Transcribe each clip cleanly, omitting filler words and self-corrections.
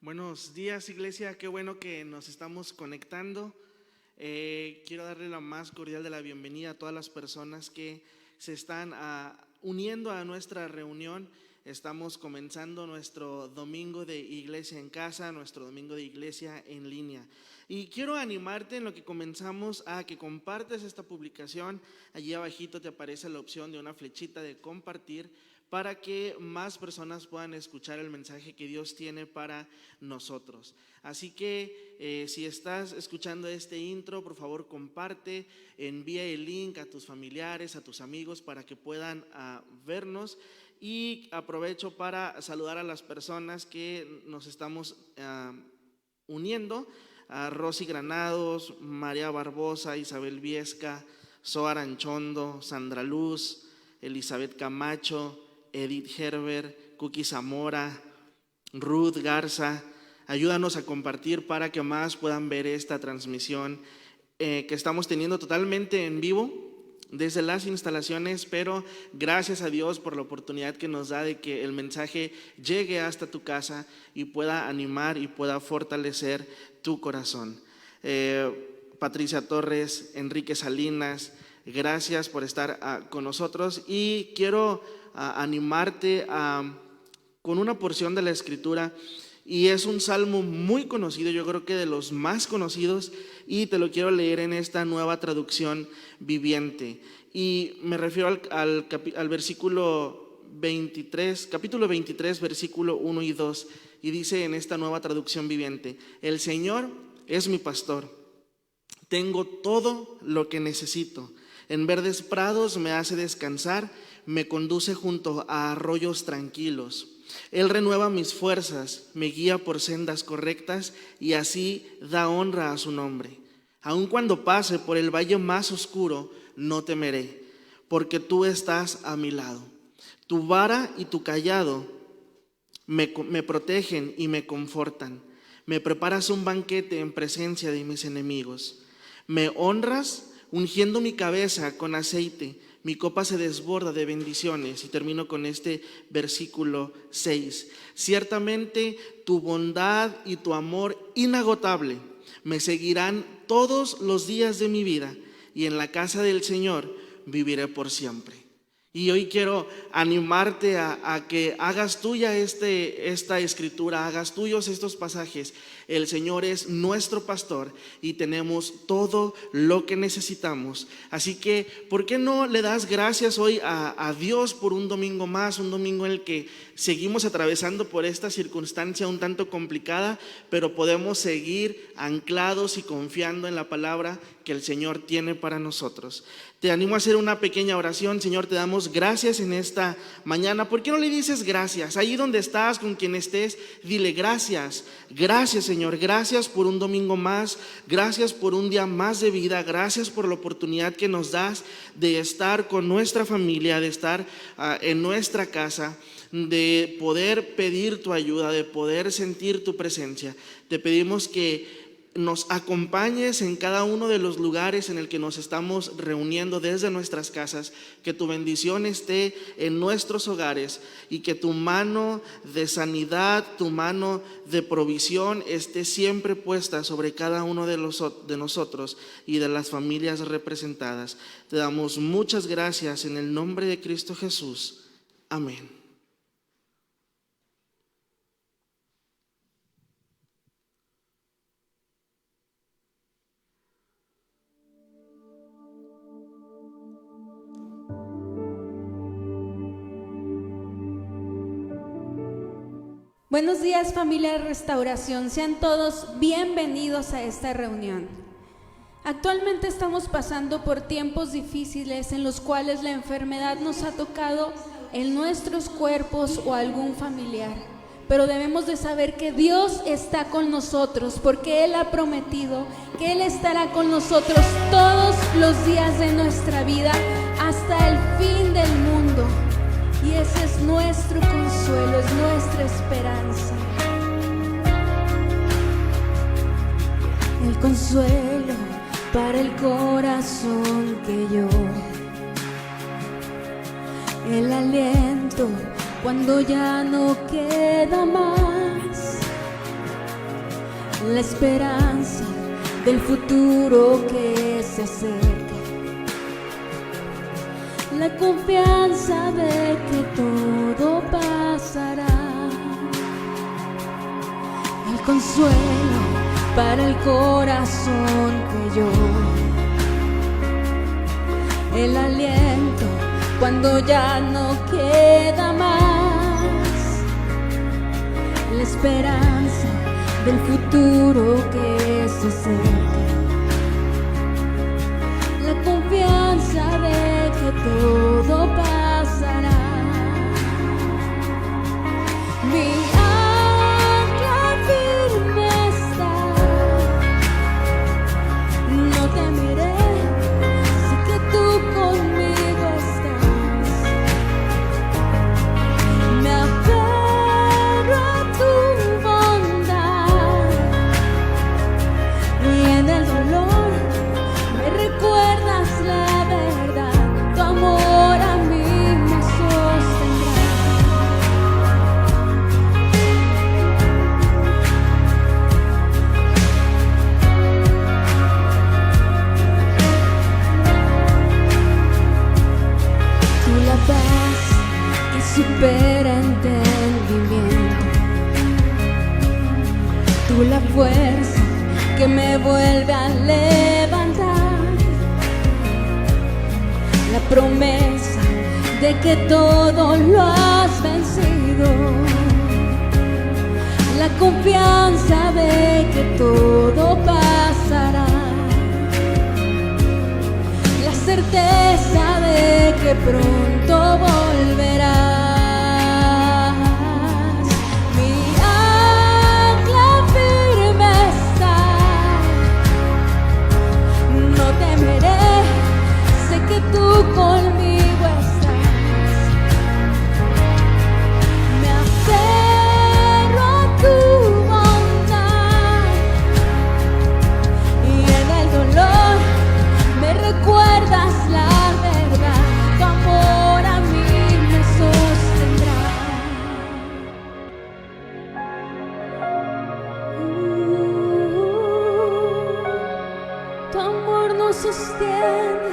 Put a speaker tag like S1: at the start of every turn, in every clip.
S1: Buenos días, iglesia, qué bueno que nos estamos conectando. Quiero darle la más cordial de la bienvenida a todas las personas que se están uniendo a nuestra reunión. Estamos comenzando nuestro domingo de iglesia en casa, nuestro domingo de iglesia en línea. Y quiero animarte en lo que comenzamos a que compartas esta publicación. Allí abajito te aparece la opción de una flechita de compartir, para que más personas puedan escuchar el mensaje que Dios tiene para nosotros. Así que si estás escuchando este intro, por favor comparte, envía el link a tus familiares, a tus amigos para que puedan vernos. Y aprovecho para saludar a las personas que nos estamos uniendo: a Rosy Granados, María Barbosa, Isabel Viesca, Zoar Anchondo, Sandra Luz, Elizabeth Camacho, Edith Herbert, Cookie Zamora, Ruth Garza. Ayúdanos a compartir para que más puedan ver esta transmisión que estamos teniendo totalmente en vivo desde las instalaciones, pero gracias a Dios por la oportunidad que nos da de que el mensaje llegue hasta tu casa y pueda animar y pueda fortalecer tu corazón. Patricia Torres, Enrique Salinas, gracias por estar con nosotros, y quiero animarte con una porción de la Escritura, y es un salmo muy conocido, yo creo que de los más conocidos, y te lo quiero leer en esta nueva traducción viviente. Y me refiero al versículo 23, capítulo 23, versículo 1 y 2, y dice en esta nueva traducción viviente: El Señor es mi pastor, tengo todo lo que necesito. En verdes prados me hace descansar, me conduce junto a arroyos tranquilos. Él renueva mis fuerzas, me guía por sendas correctas, y así da honra a su nombre. Aun cuando pase por el valle más oscuro, no temeré, porque tú estás a mi lado. Tu vara y tu cayado me protegen y me confortan. Me preparas un banquete en presencia de mis enemigos. Me honras ungiendo mi cabeza con aceite, mi copa se desborda de bendiciones. Y termino con este versículo 6. Ciertamente tu bondad y tu amor inagotable me seguirán todos los días de mi vida, y en la casa del Señor viviré por siempre. Y hoy quiero animarte a que hagas tuya esta escritura, hagas tuyos estos pasajes. El Señor es nuestro pastor y tenemos todo lo que necesitamos. Así que, ¿por qué no le das gracias hoy a Dios por un domingo más, un domingo en el que seguimos atravesando por esta circunstancia un tanto complicada, pero podemos seguir anclados y confiando en la palabra que el Señor tiene para nosotros? Te animo a hacer una pequeña oración. Señor, te damos gracias en esta mañana. ¿Por qué no le dices gracias? Ahí donde estás, con quien estés, dile gracias. Gracias, Señor, gracias por un domingo más, gracias por un día más de vida, gracias por la oportunidad que nos das de estar con nuestra familia, de estar en nuestra casa, de poder pedir tu ayuda, de poder sentir tu presencia. Te pedimos que nos acompañes en cada uno de los lugares en el que nos estamos reuniendo desde nuestras casas, que tu bendición esté en nuestros hogares y que tu mano de sanidad, tu mano de provisión esté siempre puesta sobre cada uno de nosotros y de las familias representadas. Te damos muchas gracias en el nombre de Cristo Jesús. Amén.
S2: Buenos días, familia de Restauración, sean todos bienvenidos a esta reunión. Actualmente estamos pasando por tiempos difíciles en los cuales la enfermedad nos ha tocado en nuestros cuerpos o algún familiar, pero debemos de saber que Dios está con nosotros, porque Él ha prometido que Él estará con nosotros todos los días de nuestra vida hasta el fin del mundo. Y ese es nuestro consuelo, es nuestra esperanza. El consuelo para el corazón que llora, el aliento cuando ya no queda más, la esperanza del futuro que se acerca, la confianza de que todo pasará, el consuelo para el corazón que llora, el aliento cuando ya no queda más, la esperanza del futuro que se acerca, la confianza de que todo pasará. Mi ancla firme está, no temeré, sé que tú conmigo estás. Me aferro a tu bondad y en el dolor me recuerdas la verdad. Tu amor a mí me sostendrá. Tú la paz que supera entendimiento, tú la fuerza que me vuelve a levantar, la promesa de que todo lo has vencido, la confianza de que todo pasará, la certeza de que pronto volverás. Mi ancla firme está, no temeré, sé que tú conmigo estás. Me aferro a tu bondad y en el dolor me recuerdas la verdad. Tu amor a mí me sostendrá. Tu amor nos sostiene.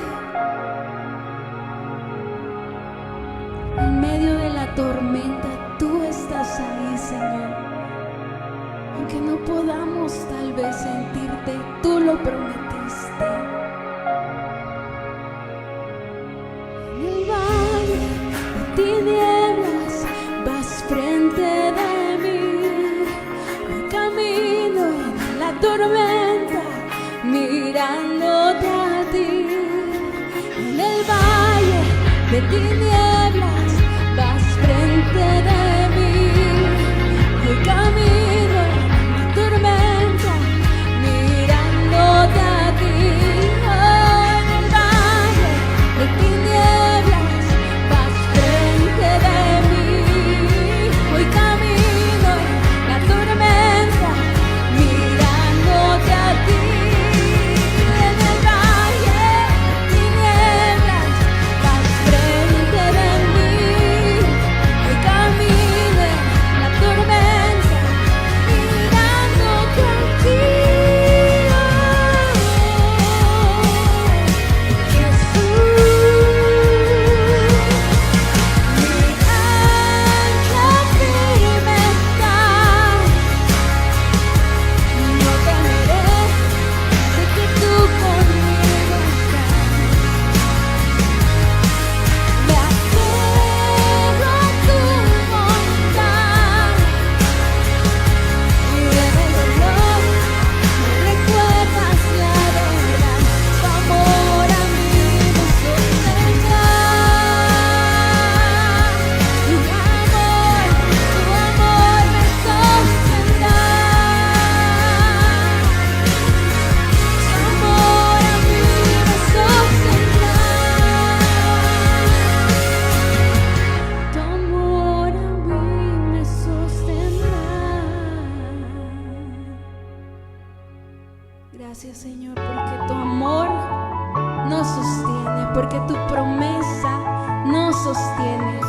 S2: En medio de la tormenta tú estás ahí, Señor. Aunque no podamos tal vez sentirte, tú lo prometiste. En el valle de tinieblas vas frente de mí. Hoy camino en la tormenta mirándote a ti. En el valle de tinieblas vas frente de mí. Hoy camino en la tormenta mirándote a ti. Oh, en el valle de tinieblas vas frente de mí. Hoy camino en la tormenta mirándote a ti. En el valle de tinieblas vas frente de mí. Hoy camino en la tormenta mirándote a ti. Gracias, Señor, porque tu amor nos sostiene, porque tu promesa nos sostiene,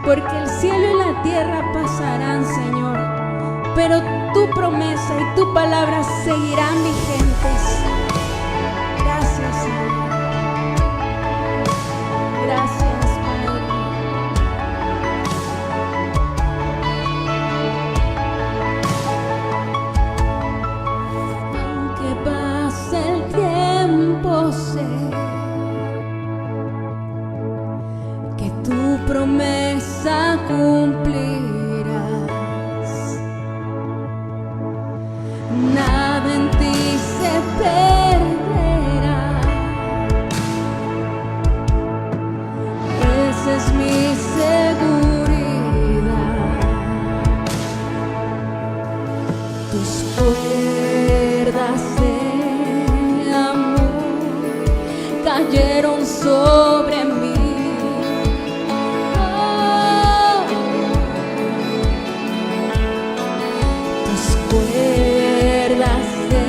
S2: porque el cielo y la tierra pasarán, Señor, pero tu promesa y tu palabra seguirán vigentes. Gracias, Señor. Gracias, Padre. Aunque pase el tiempo, sé que tu promesa cumplirás. Nada en ti se perderá. Esa es mi seguridad. Tus cuerdas de amor cayeron sobre mí. Oh, tus cuerdas de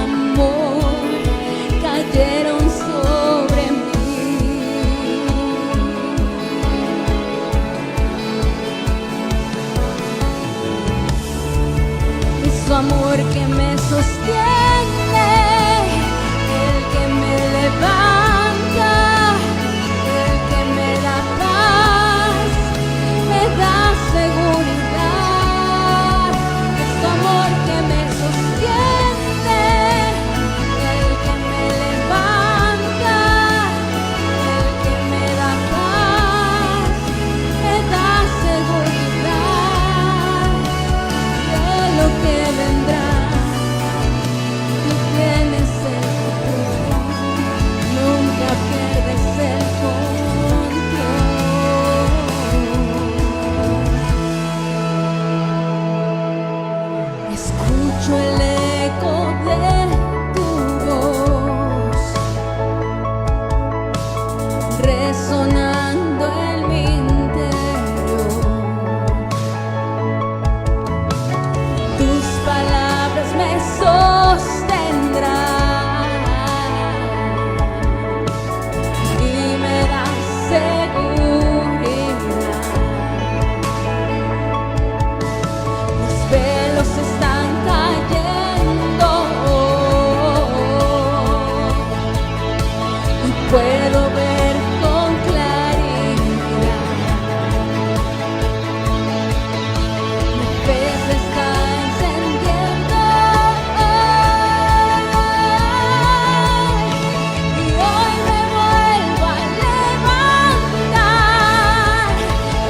S2: amor cayeron sobre mí. Es su amor que me sostiene, el que me levanta, el que me da paz, me da seguridad. Es su amor que me sostiene, el que me levanta, el que me da paz, me da seguridad de lo que vendrá. Tú tienes el control, nunca pierdes el control. Escucho el eco de tu voz resonando en mi interior. Tus palabras me sostendrán y me dan seguridad. Los velos están cayendo y puedo ver con claridad. Mi fe se está encendiendo y hoy me vuelvo a levantar.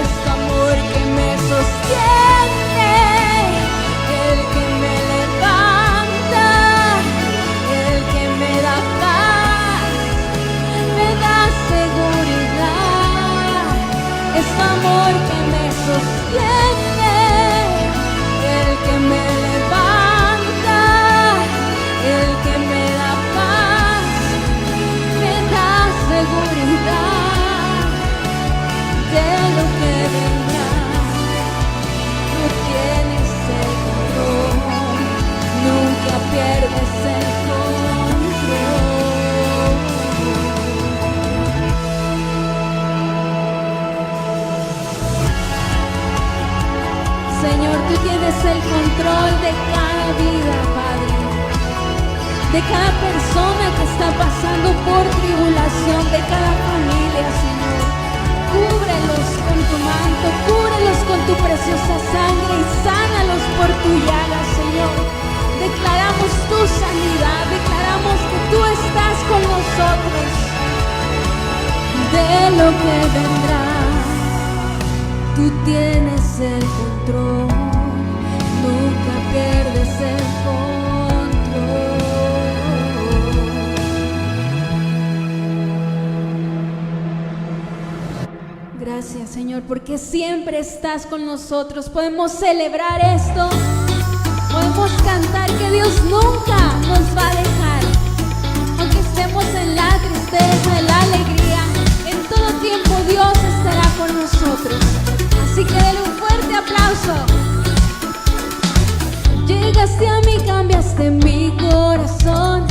S2: Es tu amor que me sostiene, el que me levanta, el que me da paz, me da seguridad. Es tu amor que me sostiene, el que me levanta, el que me da paz, me da seguridad de lo que vendrá. Tú tienes el control, nunca pierdes el control. Señor, tú tienes el control de cada vida, Padre, de cada persona que está pasando por tribulación, de cada familia, Señor. Cúbrelos con tu manto, cúbrelos con tu preciosa sangre y sánalos por tu llaga, Señor. Declaramos tu sanidad, declaramos que tú estás con nosotros. De lo que vendrá, tú tienes el control, nunca pierdes el control. Gracias, Señor, porque siempre estás con nosotros. Podemos celebrar esto, podemos cantar que Dios nunca nos va a dejar. Aunque estemos en la tristeza, en la alegría, en todo tiempo Dios estará con nosotros. Así que denle un fuerte aplauso. Llegaste a mí, cambiaste mi corazón,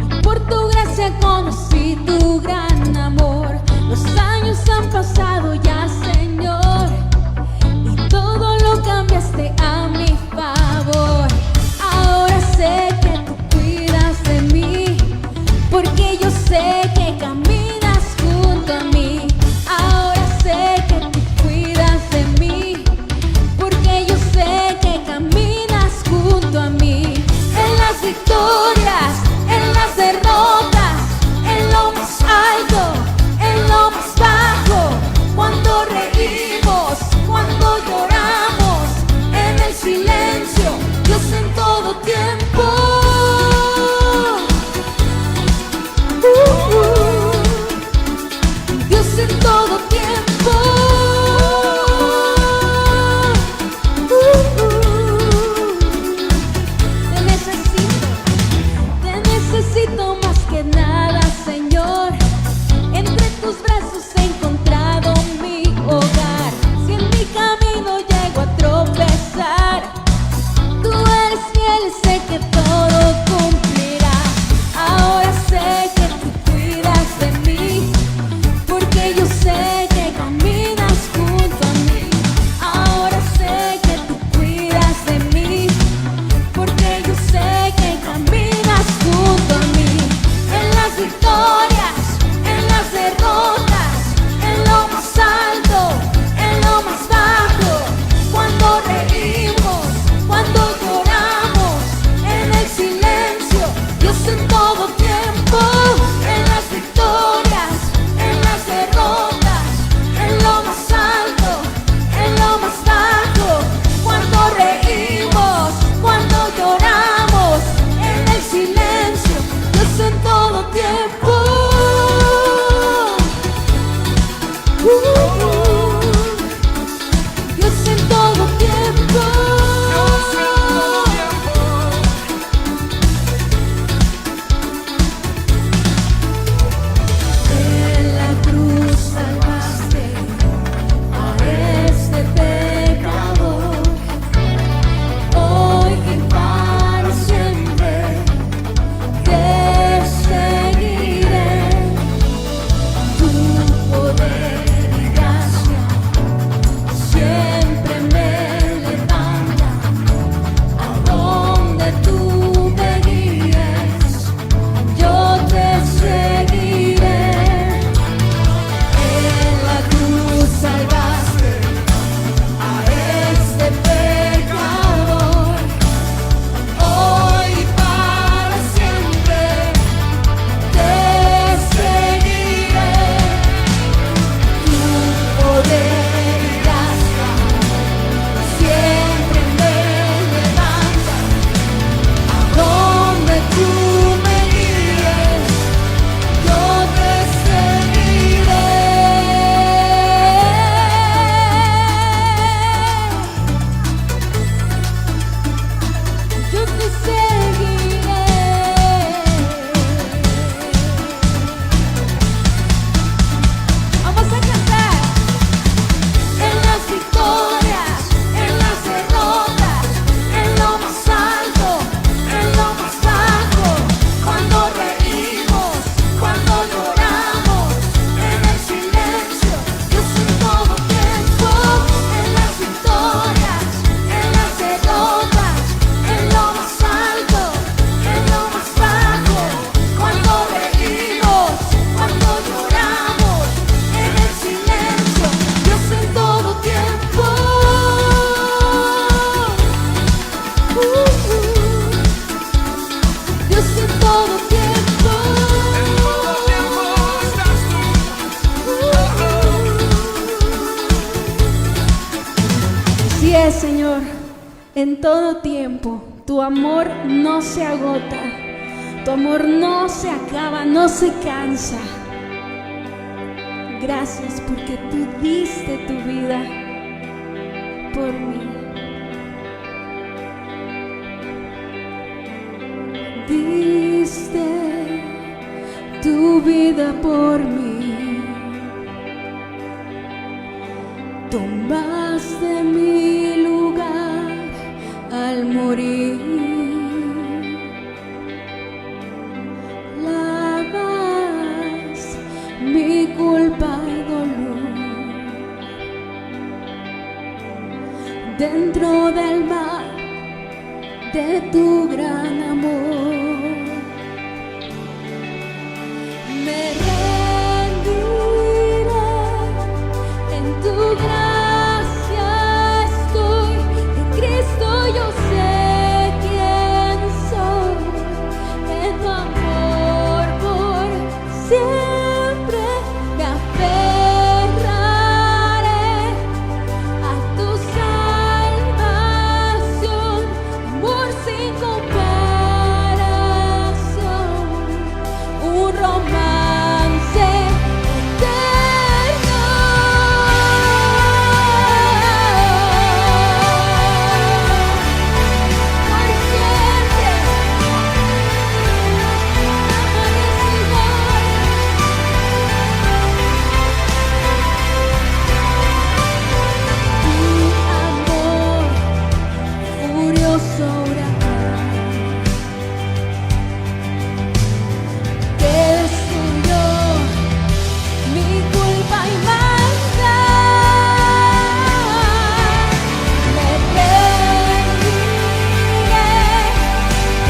S2: y por tu gracia conocí tu gran amor. Los años han pasado ya, Señor, y todo lo cambiaste a mi favor. en todo tiempo. Tu amor no se agota, tu amor no se acaba, no se cansa. Gracias porque tú diste tu vida por mí. Diste tu vida por mí. Tomaste mi lugar al morir. Lavas mi culpa y dolor. Dentro del mar de tu gran amor. Me rendiré, en tu gracia estoy, en Cristo yo sé quién soy, en tu amor por siempre me aferraré a tu salvación, amor sin comparación, un romance eterno. Por siempre, tu amor furioso huracán que destruyó mi culpa y maldad. Me rendiré,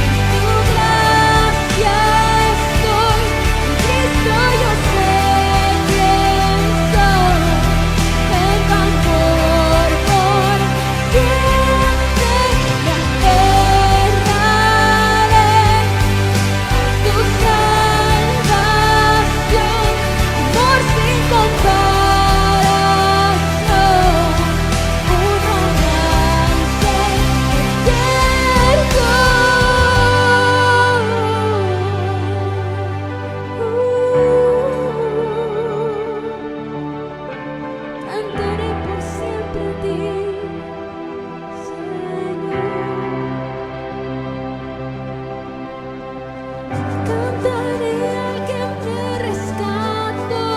S2: en tu gracia estoy, en Cristo yo sé quién soy, en tu amor por siempre me aferraré tu salvación, amor sin comparación, un romance eterno. Cantaré por siempre a ti, Señor. Cantaré al que me rescató,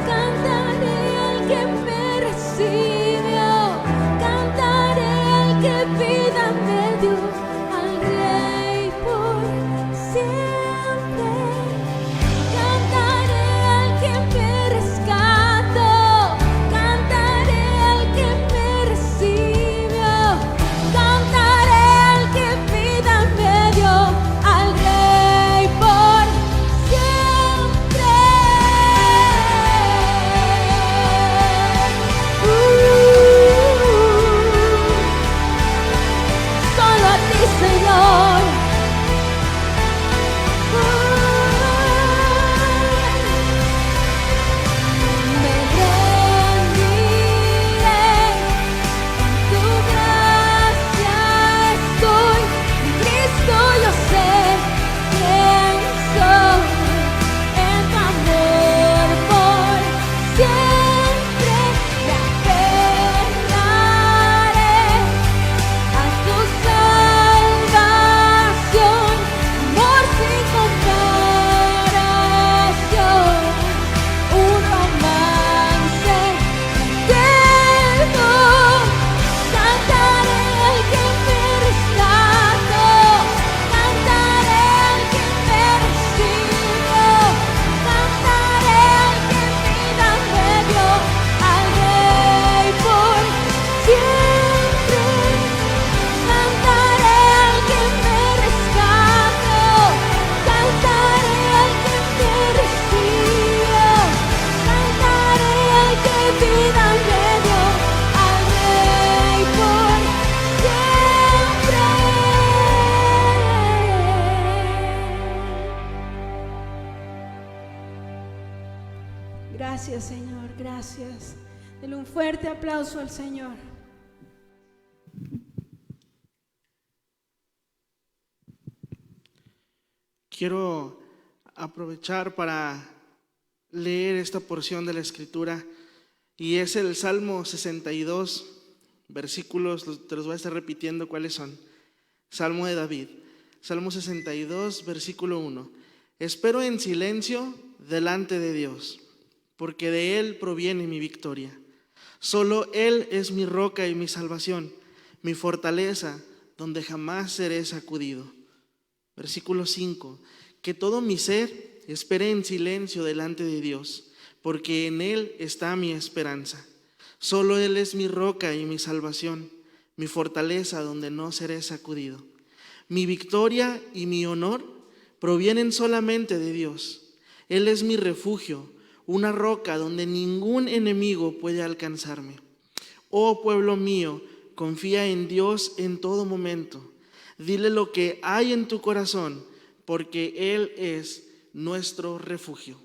S2: cantaré al que me recibió, cantaré al que vida me dio, al Rey por siempre. Cantaré al que me rescató, cantaré al que me recibió, cantaré al que vida me dio, al Rey por siempre. Solo a ti, Señor. Me rendiré, en tu gracia estoy, en Cristo yo sé quién soy, en tu amor por siempre me aferraré a tu salvación, amor sin comparación, un romance eterno. Cantaré al que me rescató, cantaré al que me recibió, cantaré al que vida me dio, al Rey por siempre. Cantaré al que me rescató, cantaré al que me recibió, cantaré al que vida me dio, al Rey por siempre. Gracias, Señor, gracias. Denle un fuerte aplauso al Señor.
S1: Quiero aprovechar para leer esta porción de la Escritura y es el Salmo 62, versículos, te los voy a estar repitiendo cuáles son. Salmo de David, Salmo 62, versículo 1. Espero en silencio delante de Dios, porque de Él proviene mi victoria. Solo Él es mi roca y mi salvación, mi fortaleza, donde jamás seré sacudido. Versículo 5. Que todo mi ser espere en silencio delante de Dios, porque en Él está mi esperanza. Solo Él es mi roca y mi salvación, mi fortaleza donde no seré sacudido. Mi victoria y mi honor provienen solamente de Dios. Él es mi refugio, una roca donde ningún enemigo puede alcanzarme. Oh pueblo mío, confía en Dios en todo momento. Dile lo que hay en tu corazón, porque Él es nuestro refugio.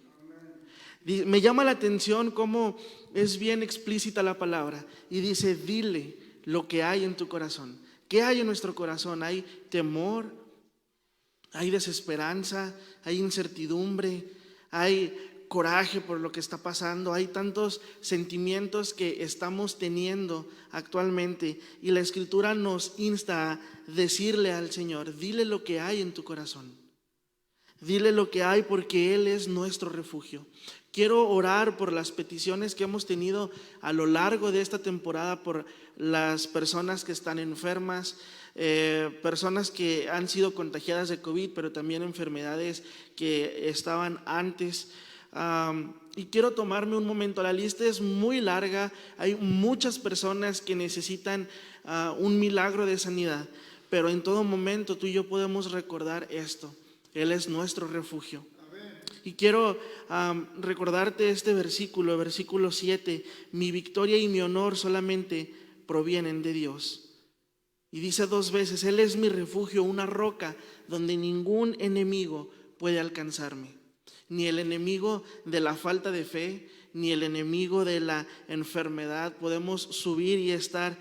S1: Me llama la atención cómo es bien explícita la palabra y dice, dile lo que hay en tu corazón. ¿Qué hay en nuestro corazón? Hay temor, hay desesperanza, hay incertidumbre, hay coraje por lo que está pasando, hay tantos sentimientos que estamos teniendo actualmente y la Escritura nos insta a decirle al Señor, dile lo que hay en tu corazón. Dile lo que hay porque Él es nuestro refugio. Quiero orar por las peticiones que hemos tenido a lo largo de esta temporada, por las personas que están enfermas, personas que han sido contagiadas de COVID, pero también enfermedades que estaban antes. Y quiero tomarme un momento, la lista es muy larga, hay muchas personas que necesitan un milagro de sanidad, pero en todo momento tú y yo podemos recordar esto. Él es nuestro refugio. Y quiero recordarte este versículo, versículo 7. Mi victoria y mi honor solamente provienen de Dios. Y dice 2 veces, Él es mi refugio, una roca donde ningún enemigo puede alcanzarme. Ni el enemigo de la falta de fe, ni el enemigo de la enfermedad. Podemos subir y estar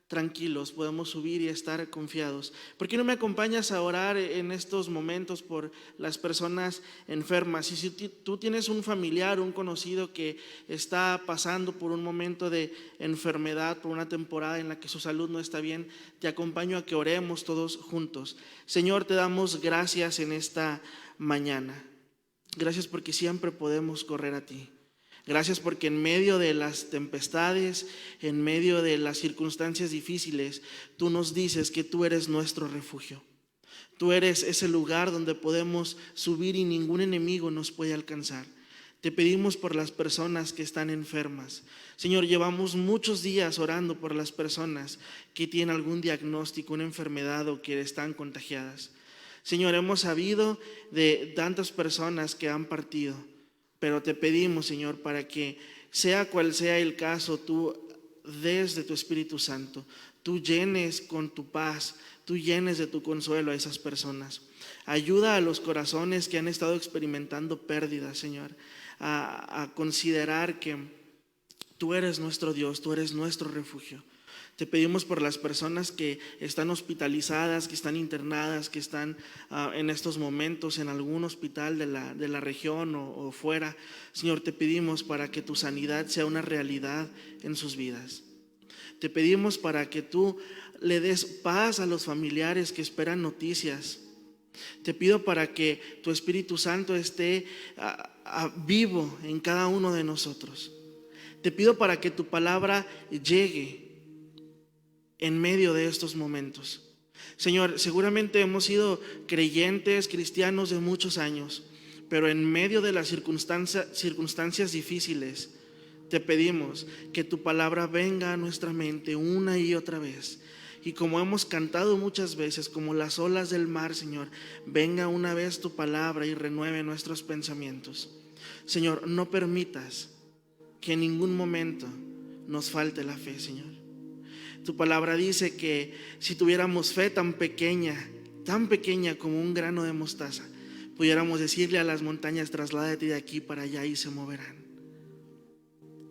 S1: tranquilos, podemos subir y estar confiados. ¿Por qué no me acompañas a orar en estos momentos por las personas enfermas? Y si tú tienes un familiar, un conocido que está pasando por un momento de enfermedad, por una temporada en la que su salud no está bien, te acompaño a que oremos todos juntos. Señor, te damos gracias en esta mañana. Gracias porque siempre podemos correr a ti. Gracias porque en medio de las tempestades, en medio de las circunstancias difíciles, tú nos dices que tú eres nuestro refugio. Tú eres ese lugar donde podemos subir y ningún enemigo nos puede alcanzar. Te pedimos por las personas que están enfermas. Señor, llevamos muchos días orando por las personas que tienen algún diagnóstico, una enfermedad o que están contagiadas. Señor, hemos sabido de tantas personas que han partido. Pero te pedimos, Señor, para que sea cual sea el caso, tú des de tu Espíritu Santo, tú llenes con tu paz, tú llenes de tu consuelo a esas personas. Ayuda a los corazones que han estado experimentando pérdidas, Señor, a considerar que tú eres nuestro Dios, tú eres nuestro refugio. Te pedimos por las personas que están hospitalizadas, que están internadas, que están en estos momentos en algún hospital de la región o fuera. Señor, te pedimos para que tu sanidad sea una realidad en sus vidas. Te pedimos para que tú le des paz a los familiares que esperan noticias. Te pido para que tu Espíritu Santo esté vivo en cada uno de nosotros. Te pido para que tu palabra llegue en medio de estos momentos. Señor, seguramente hemos sido creyentes, cristianos de muchos años, pero en medio de las circunstancias difíciles, te pedimos que tu palabra venga a nuestra mente una y otra vez. Y como hemos cantado muchas veces, como las olas del mar, Señor, venga una vez tu palabra y renueve nuestros pensamientos. Señor, no permitas que en ningún momento nos falte la fe, Señor. Tu palabra dice que si tuviéramos fe tan pequeña como un grano de mostaza, pudiéramos decirle a las montañas, trasládate de aquí para allá y se moverán.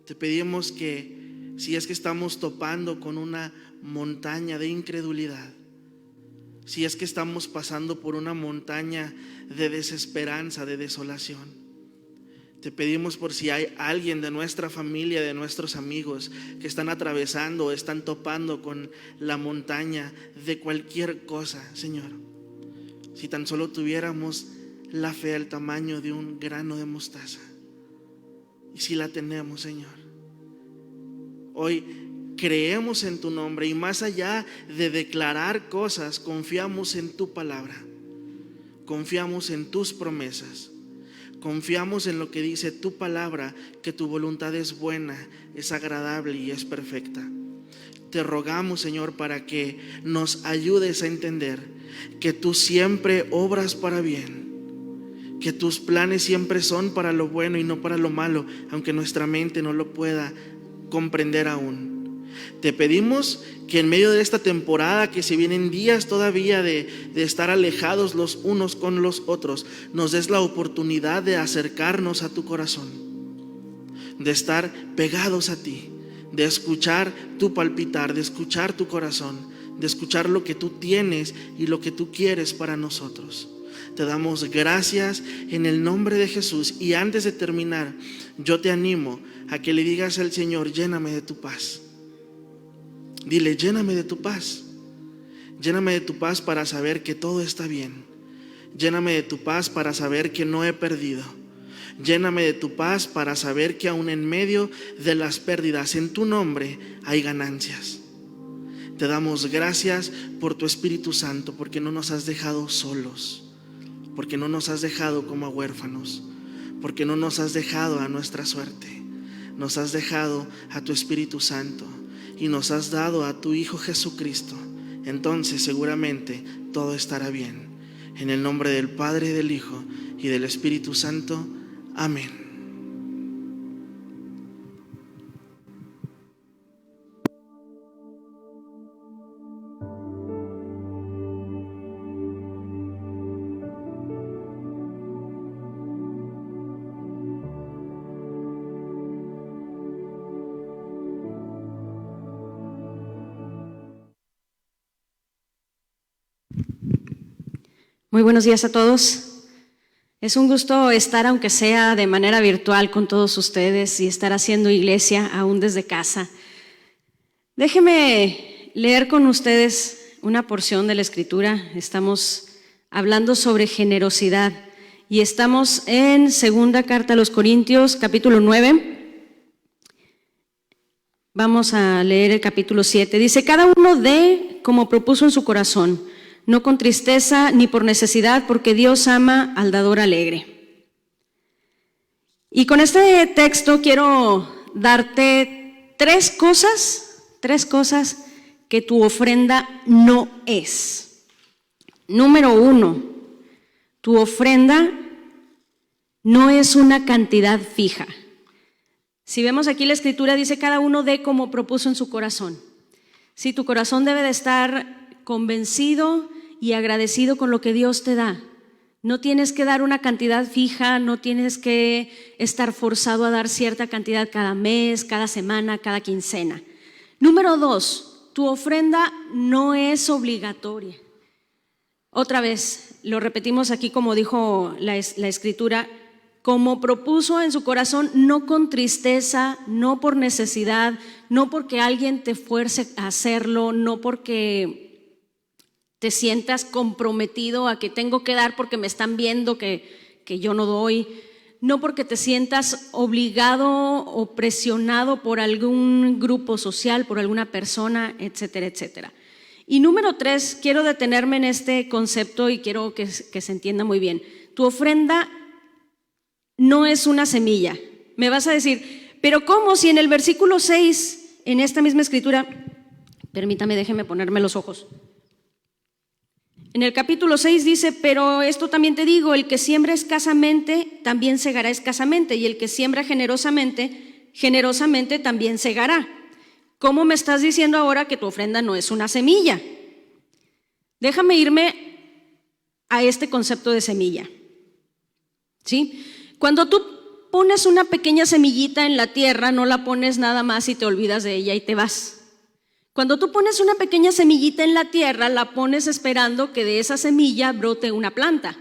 S1: Te pedimos que si es que estamos topando con una montaña de incredulidad, si es que estamos pasando por una montaña de desesperanza, de desolación. Te pedimos por si hay alguien de nuestra familia, de nuestros amigos que están atravesando o están topando con la montaña de cualquier cosa, Señor. Si tan solo tuviéramos la fe al tamaño de un grano de mostaza. Y si la tenemos, Señor. Hoy creemos en tu nombre y más allá de declarar cosas, confiamos en tu palabra. Confiamos en tus promesas. Confiamos en lo que dice tu palabra, que tu voluntad es buena, es agradable y es perfecta. Te rogamos, Señor, para que nos ayudes a entender que tú siempre obras para bien, que tus planes siempre son para lo bueno y no para lo malo, aunque nuestra mente no lo pueda comprender aún. Te pedimos que en medio de esta temporada, que se vienen días todavía de estar alejados los unos con los otros, nos des la oportunidad de acercarnos a tu corazón, de estar pegados a ti, de escuchar tu palpitar, de escuchar tu corazón, de escuchar lo que tú tienes y lo que tú quieres para nosotros. Te damos gracias en el nombre de Jesús. Y antes de terminar, yo te animo a que le digas al Señor: lléname de tu paz. Dile: lléname de tu paz. Lléname de tu paz para saber que todo está bien. Lléname de tu paz para saber que no he perdido. Lléname de tu paz para saber que aún en medio de las pérdidas, en tu nombre hay ganancias. Te damos gracias por tu Espíritu Santo, porque no nos has dejado solos, porque no nos has dejado como a huérfanos, porque no nos has dejado a nuestra suerte. Nos has dejado a tu Espíritu Santo y nos has dado a tu Hijo Jesucristo. Entonces seguramente todo estará bien. En el nombre del Padre, del Hijo y del Espíritu Santo. Amén.
S3: Muy buenos días a todos. Es un gusto estar, aunque sea de manera virtual, con todos ustedes y estar haciendo iglesia aún desde casa. Déjenme leer con ustedes una porción de la Escritura. Estamos hablando sobre generosidad y estamos en segunda carta a los Corintios, capítulo 9. Vamos a leer el capítulo 7. Dice: cada uno dé como propuso en su corazón, no con tristeza ni por necesidad, porque Dios ama al dador alegre. Y con este texto quiero darte tres cosas que tu ofrenda no es. Número 1, tu ofrenda no es una cantidad fija. Si vemos aquí la Escritura, dice: cada uno dé como propuso en su corazón. Si tu corazón debe de estar convencido y agradecido con lo que Dios te da. No tienes que dar una cantidad fija, no tienes que estar forzado a dar cierta cantidad cada mes, cada semana, cada quincena. Número 2, tu ofrenda no es obligatoria. Otra vez, lo repetimos aquí como dijo la Escritura: como propuso en su corazón, no con tristeza, no por necesidad, no porque alguien te fuerce a hacerlo, no porque te sientas comprometido a que tengo que dar porque me están viendo que yo no doy, no porque te sientas obligado o presionado por algún grupo social, por alguna persona, etcétera, etcétera. Y número 3, quiero detenerme en este concepto y quiero que se entienda muy bien. Tu ofrenda no es una semilla. Me vas a decir: pero ¿cómo? Si en el versículo 6, en esta misma Escritura, permítame, déjeme ponerme los ojos. En el capítulo 6 dice: pero esto también te digo, el que siembra escasamente, también segará escasamente, y el que siembra generosamente, generosamente también segará. ¿Cómo me estás diciendo ahora que tu ofrenda no es una semilla? Déjame irme a este concepto de semilla. ¿Sí? Cuando tú pones una pequeña semillita en la tierra, no la pones nada más y te olvidas de ella y te vas. Cuando tú pones una pequeña semillita en la tierra, la pones esperando que de esa semilla brote una planta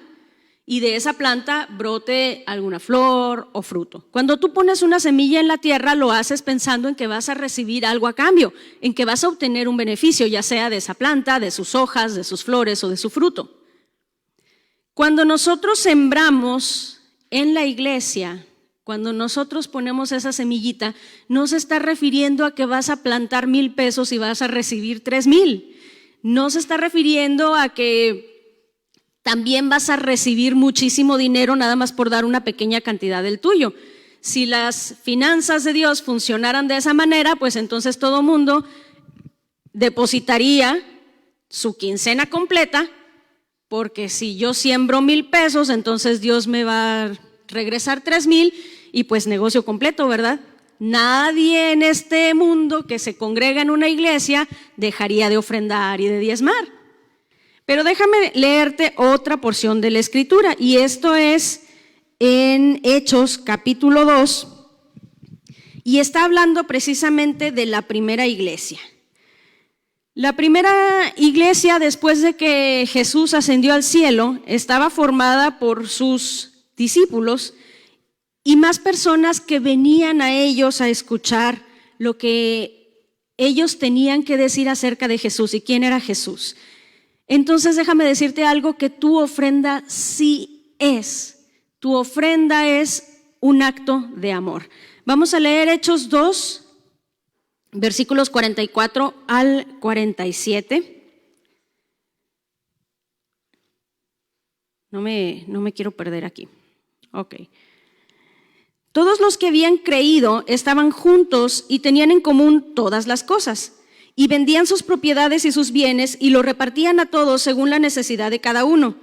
S3: y de esa planta brote alguna flor o fruto. Cuando tú pones una semilla en la tierra, lo haces pensando en que vas a recibir algo a cambio, en que vas a obtener un beneficio, ya sea de esa planta, de sus hojas, de sus flores o de su fruto. Cuando nosotros sembramos en la iglesia, cuando nosotros ponemos esa semillita, no se está refiriendo a que vas a plantar 1,000 pesos y vas a recibir 3,000. No se está refiriendo a que también vas a recibir muchísimo dinero nada más por dar una pequeña cantidad del tuyo. Si las finanzas de Dios funcionaran de esa manera, pues entonces todo mundo depositaría su quincena completa, porque si yo siembro 1,000 pesos, entonces Dios me va a regresar 3,000 y pues negocio completo, ¿verdad? Nadie en este mundo que se congrega en una iglesia dejaría de ofrendar y de diezmar. Pero déjame leerte otra porción de la Escritura, y esto es en Hechos capítulo 2, y está hablando precisamente de la primera iglesia. La primera iglesia, después de que Jesús ascendió al cielo, estaba formada por sus discípulos y más personas que venían a ellos a escuchar lo que ellos tenían que decir acerca de Jesús y quién era Jesús. Entonces déjame decirte algo, que tu ofrenda sí es. Tu ofrenda es un acto de amor. Vamos a leer Hechos 2, versículos 44 al 47. No me quiero perder aquí. Ok. Todos los que habían creído estaban juntos y tenían en común todas las cosas, y vendían sus propiedades y sus bienes y lo repartían a todos según la necesidad de cada uno.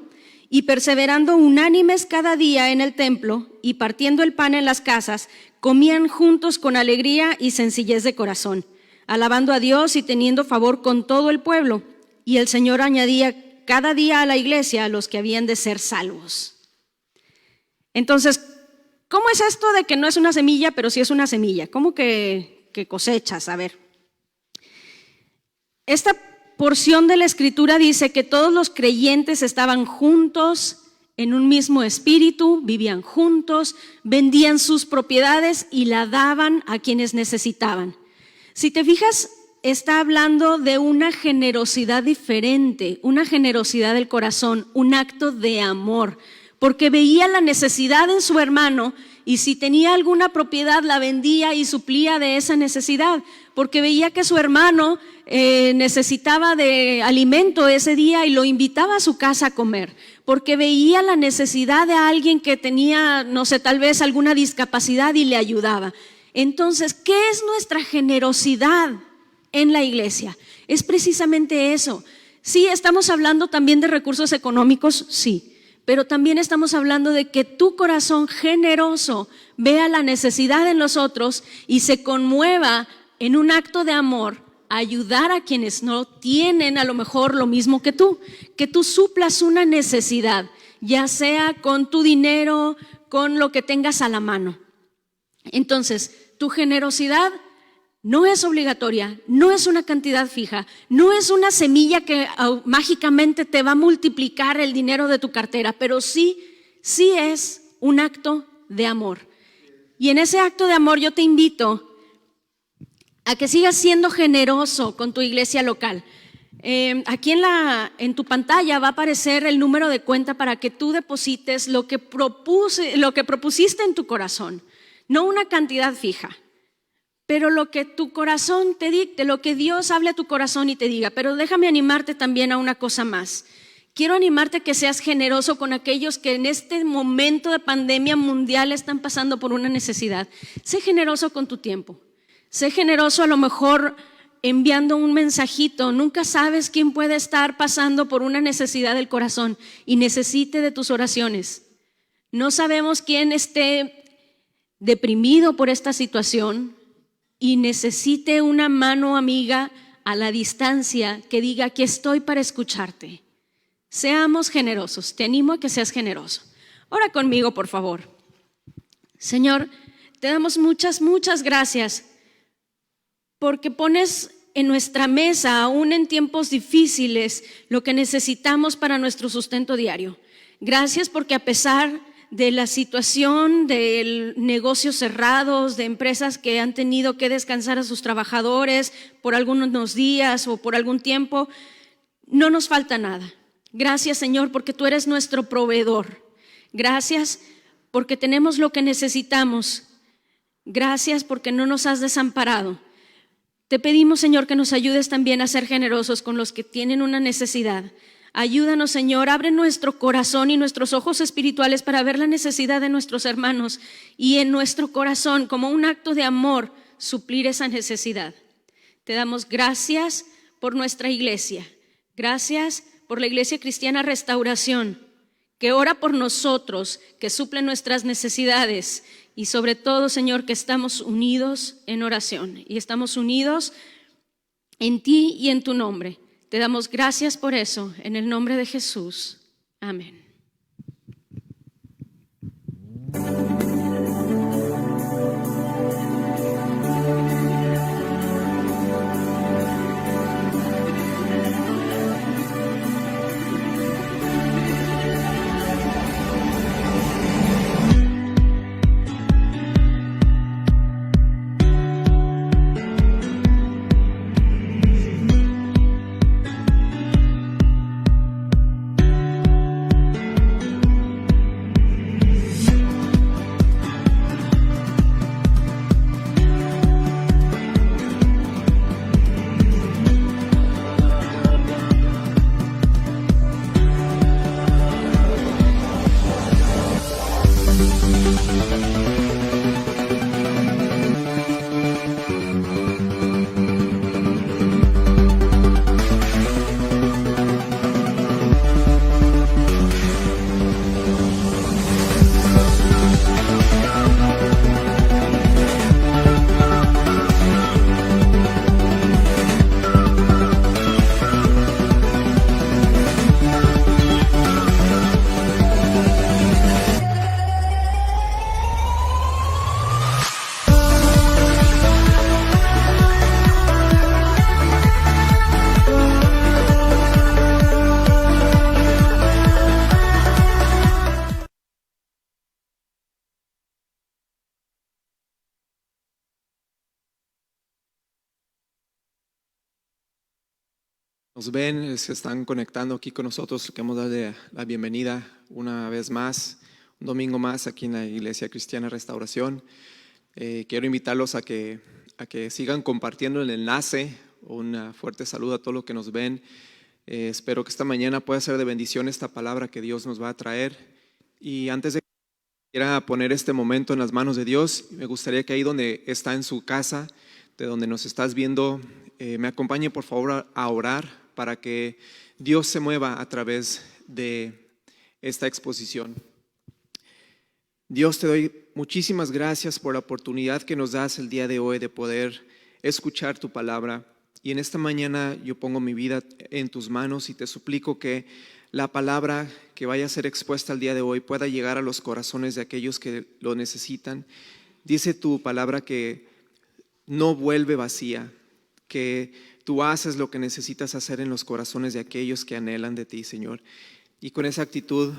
S3: Y perseverando unánimes cada día en el templo y partiendo el pan en las casas, comían juntos con alegría y sencillez de corazón, alabando a Dios y teniendo favor con todo el pueblo. Y el Señor añadía cada día a la iglesia a los que habían de ser salvos. Entonces, ¿cómo es esto de que no es una semilla, pero sí es una semilla? ¿Cómo que cosechas? A ver. Esta porción de la Escritura dice que todos los creyentes estaban juntos en un mismo espíritu, vivían juntos, vendían sus propiedades y la daban a quienes necesitaban. Si te fijas, está hablando de una generosidad diferente, una generosidad del corazón, un acto de amor, porque veía la necesidad en su hermano y si tenía alguna propiedad la vendía y suplía de esa necesidad, porque veía que su hermano necesitaba de alimento ese día y lo invitaba a su casa a comer, porque veía la necesidad de alguien que tenía, no sé, tal vez alguna discapacidad y le ayudaba. Entonces, ¿qué es nuestra generosidad en la iglesia? Es precisamente eso. Sí, estamos hablando también de recursos económicos, sí, pero también estamos hablando de que tu corazón generoso vea la necesidad en los otros y se conmueva en un acto de amor, ayudar a quienes no tienen a lo mejor lo mismo que tú suplas una necesidad, ya sea con tu dinero, con lo que tengas a la mano. Entonces, tu generosidad no es obligatoria, no es una cantidad fija, no es una semilla que mágicamente te va a multiplicar el dinero de tu cartera, pero sí es un acto de amor. Y en ese acto de amor yo te invito a que sigas siendo generoso con tu iglesia local. Aquí en tu pantalla va a aparecer el número de cuenta para que tú deposites lo que propusiste en tu corazón, no una cantidad fija, pero lo que tu corazón te dicte, lo que Dios hable a tu corazón y te diga. Pero déjame animarte también a una cosa más. Quiero animarte a que seas generoso con aquellos que en este momento de pandemia mundial están pasando por una necesidad. Sé generoso con tu tiempo. Sé generoso a lo mejor enviando un mensajito. Nunca sabes quién puede estar pasando por una necesidad del corazón y necesite de tus oraciones. No sabemos quién esté deprimido por esta situación y necesite una mano amiga a la distancia que diga: aquí estoy para escucharte. Seamos generosos. Te animo a que seas generoso. Ora conmigo, por favor. Señor, te damos muchas gracias porque pones en nuestra mesa, aún en tiempos difíciles, lo que necesitamos para nuestro sustento diario. Gracias porque a pesar de la situación de negocios cerrados, de empresas que han tenido que descansar a sus trabajadores por algunos días o por algún tiempo, no nos falta nada. Gracias, Señor, porque tú eres nuestro proveedor. Gracias porque tenemos lo que necesitamos. Gracias porque no nos has desamparado. Te pedimos, Señor, que nos ayudes también a ser generosos con los que tienen una necesidad. Ayúdanos, Señor, abre nuestro corazón y nuestros ojos espirituales para ver la necesidad de nuestros hermanos y en nuestro corazón, como un acto de amor, suplir esa necesidad. Te damos gracias por nuestra iglesia. Gracias por la Iglesia Cristiana Restauración, que ora por nosotros, que suple nuestras necesidades y sobre todo, Señor, que estamos unidos en oración y estamos unidos en ti y en tu nombre. Te damos gracias por eso, en el nombre de Jesús. Amén.
S4: Nos ven, se están conectando aquí con nosotros. Queremos darle la bienvenida una vez más, un domingo más aquí en la Iglesia Cristiana Restauración. Quiero invitarlos a que sigan compartiendo el enlace. Un fuerte saludo a todos los que nos ven. Espero que esta mañana pueda ser de bendición esta palabra que Dios nos va a traer. Y antes de que quiera poner este momento en las manos de Dios, me gustaría que ahí donde está en su casa, de donde nos estás viendo, me acompañe por favor a orar para que Dios se mueva a través de esta exposición. Dios, te doy muchísimas gracias por la oportunidad que nos das el día de hoy de poder escuchar tu palabra. Y en esta mañana yo pongo mi vida en tus manos y te suplico que la palabra que vaya a ser expuesta el día de hoy pueda llegar a los corazones de aquellos que lo necesitan. Dice tu palabra que no vuelve vacía, que tú haces lo que necesitas hacer en los corazones de aquellos que anhelan de ti, Señor. Y con esa actitud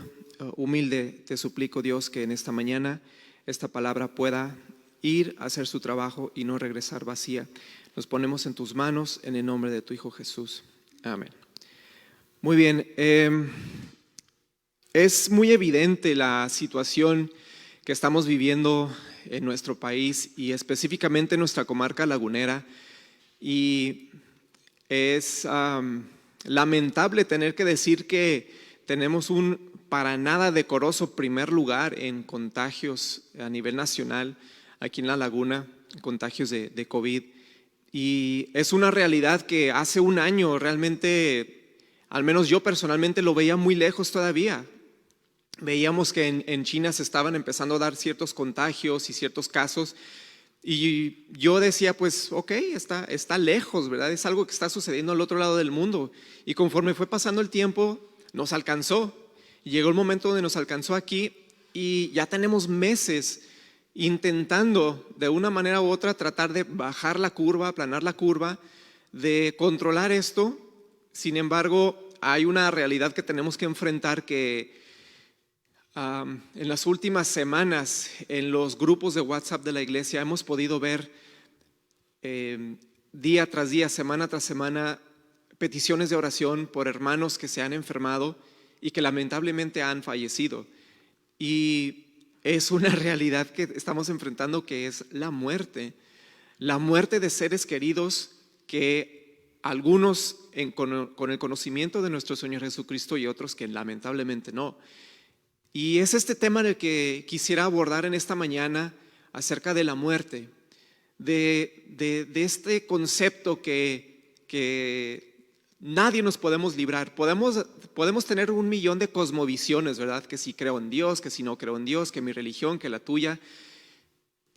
S4: humilde te suplico, Dios, que en esta mañana esta palabra pueda ir a hacer su trabajo y no regresar vacía. Nos ponemos en tus manos en el nombre de tu Hijo Jesús. Amén. Muy bien, es muy evidente la situación que estamos viviendo en nuestro país y específicamente en nuestra comarca lagunera, y es lamentable tener que decir que tenemos un para nada decoroso primer lugar en contagios a nivel nacional aquí en la laguna, contagios de COVID, y es una realidad que hace un año realmente, al menos yo personalmente lo veía muy lejos todavía. Veíamos que en China se estaban empezando a dar ciertos contagios y ciertos casos, y yo decía, pues ok, está lejos, ¿verdad? Es algo que está sucediendo al otro lado del mundo. Y conforme fue pasando el tiempo, nos alcanzó. Y llegó el momento donde nos alcanzó aquí y ya tenemos meses intentando de una manera u otra tratar de bajar la curva, aplanar la curva, de controlar esto. Sin embargo, hay una realidad que tenemos que enfrentar que en las últimas semanas en los grupos de WhatsApp de la iglesia hemos podido ver día tras día, semana tras semana, peticiones de oración por hermanos que se han enfermado y que lamentablemente han fallecido. Y es una realidad que estamos enfrentando, que es la muerte de seres queridos, que algunos con el conocimiento de nuestro Señor Jesucristo y otros que lamentablemente no. Y es este tema en el que quisiera abordar en esta mañana, acerca de la muerte, de este concepto que nadie nos podemos librar. Podemos tener 1,000,000 de cosmovisiones, ¿verdad? Que si creo en Dios, que si no creo en Dios, que mi religión, que la tuya,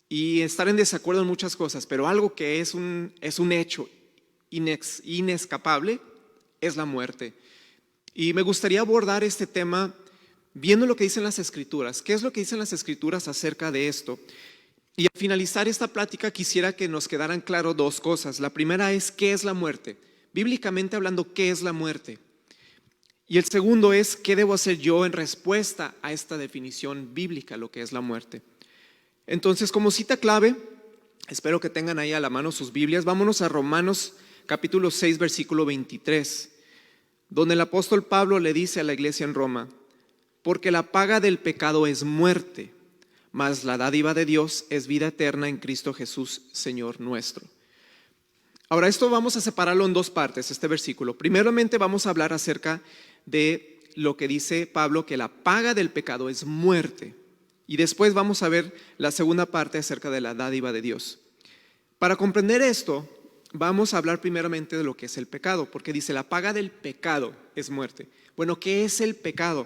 S4: y estar en desacuerdo en muchas cosas, pero algo que es un hecho inescapable es la muerte. Y me gustaría abordar este tema viendo lo que dicen las Escrituras. ¿Qué es lo que dicen las Escrituras acerca de esto? Y al finalizar esta plática quisiera que nos quedaran claro 2 cosas. La primera es, ¿qué es la muerte? Bíblicamente hablando, ¿qué es la muerte? Y el segundo es, ¿qué debo hacer yo en respuesta a esta definición bíblica, lo que es la muerte? Entonces, como cita clave, espero que tengan ahí a la mano sus Biblias. Vámonos a Romanos capítulo 6, versículo 23, donde el apóstol Pablo le dice a la iglesia en Roma: porque la paga del pecado es muerte, mas la dádiva de Dios es vida eterna en Cristo Jesús, Señor nuestro. Ahora, esto vamos a separarlo en 2 partes, este versículo. Primeramente vamos a hablar acerca de lo que dice Pablo, que la paga del pecado es muerte. Y después vamos a ver la segunda parte acerca de la dádiva de Dios. Para comprender esto, vamos a hablar primeramente de lo que es el pecado, porque dice, la paga del pecado es muerte. Bueno, ¿qué es el pecado?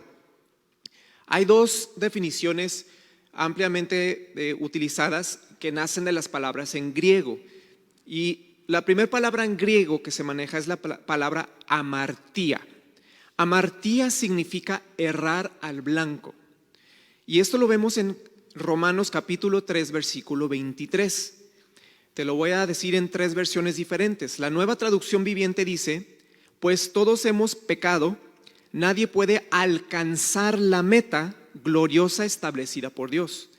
S4: Hay 2 definiciones ampliamente utilizadas que nacen de las palabras en griego. Y la primera palabra en griego que se maneja es la palabra amartía. Amartía significa errar al blanco. Y esto lo vemos en Romanos capítulo 3, versículo 23. Te lo voy a decir en 3 versiones diferentes. La Nueva Traducción Viviente dice: pues todos hemos pecado, nadie puede alcanzar la meta gloriosa establecida por Dios.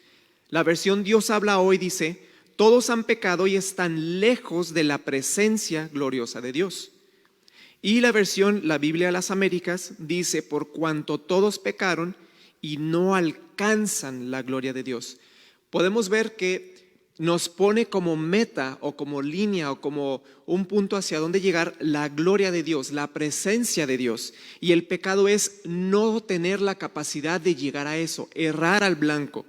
S4: La versión Dios habla hoy dice: todos han pecado y están lejos de la presencia gloriosa de Dios. Y la versión La Biblia de las Américas dice: por cuanto todos pecaron y no alcanzan la gloria de Dios. Podemos ver que nos pone como meta o como línea o como un punto hacia donde llegar la gloria de Dios, la presencia de Dios. Y el pecado es no tener la capacidad de llegar a eso, errar al blanco.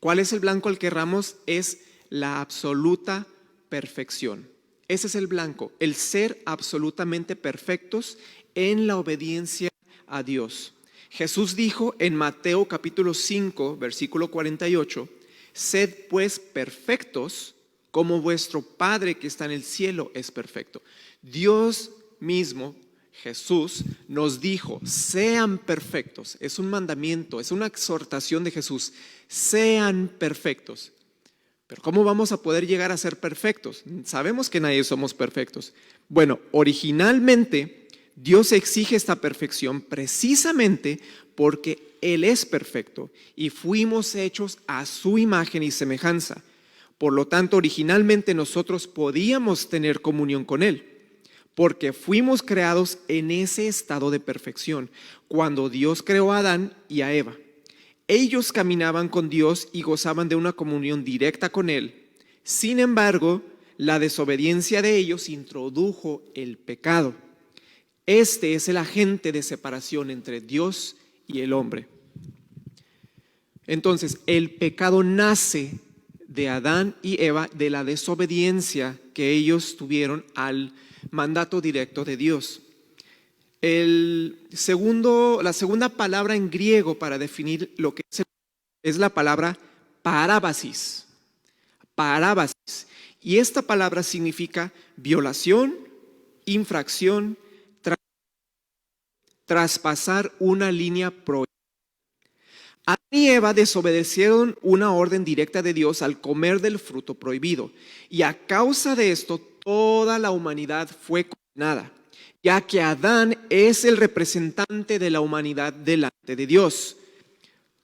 S4: ¿Cuál es el blanco al que erramos? Es la absoluta perfección. Ese es el blanco, el ser absolutamente perfectos en la obediencia a Dios. Jesús dijo en Mateo capítulo 5, versículo 48, sed pues perfectos como vuestro Padre que está en el cielo es perfecto. Dios mismo, Jesús, nos dijo, sean perfectos. Es un mandamiento, es una exhortación de Jesús. Sean perfectos. Pero ¿cómo vamos a poder llegar a ser perfectos? Sabemos que nadie somos perfectos. Bueno, originalmente Dios exige esta perfección precisamente porque Él es perfecto y fuimos hechos a su imagen y semejanza. Por lo tanto, originalmente nosotros podíamos tener comunión con Él porque fuimos creados en ese estado de perfección cuando Dios creó a Adán y a Eva. Ellos caminaban con Dios y gozaban de una comunión directa con Él. Sin embargo, la desobediencia de ellos introdujo el pecado. Este es el agente de separación entre Dios y el hombre. Entonces, el pecado nace de Adán y Eva, de la desobediencia que ellos tuvieron al mandato directo de Dios. La segunda palabra en griego para definir lo que es la palabra parábasis. Parábasis. Y esta palabra significa violación, infracción, traspasar una línea prohibida. Adán y Eva desobedecieron una orden directa de Dios al comer del fruto prohibido. Y a causa de esto, toda la humanidad fue condenada, ya que Adán es el representante de la humanidad delante de Dios.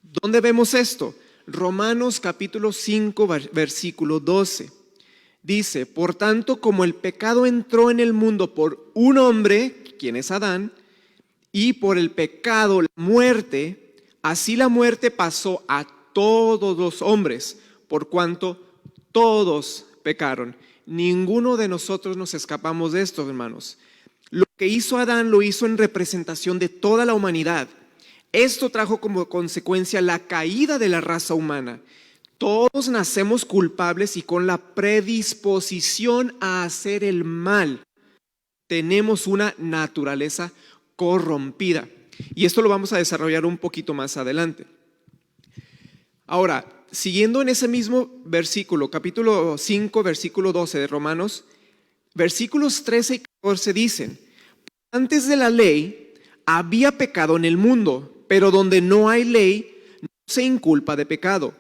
S4: ¿Dónde vemos esto? Romanos capítulo 5, versículo 12. Dice, por tanto, como el pecado entró en el mundo por un hombre, quien es Adán, y por el pecado la muerte, así la muerte pasó a todos los hombres, por cuanto todos pecaron. Ninguno de nosotros nos escapamos de esto, hermanos. Lo que hizo Adán lo hizo en representación de toda la humanidad. Esto trajo como consecuencia la caída de la raza humana. Todos nacemos culpables y con la predisposición a hacer el mal. Tenemos una naturaleza corrompida. Y esto lo vamos a desarrollar un poquito más adelante. Ahora, siguiendo en ese mismo versículo, capítulo 5, versículo 12 de Romanos, versículos 13 y 14 dicen, antes de la ley había pecado en el mundo, pero donde no hay ley no se inculpa de pecado.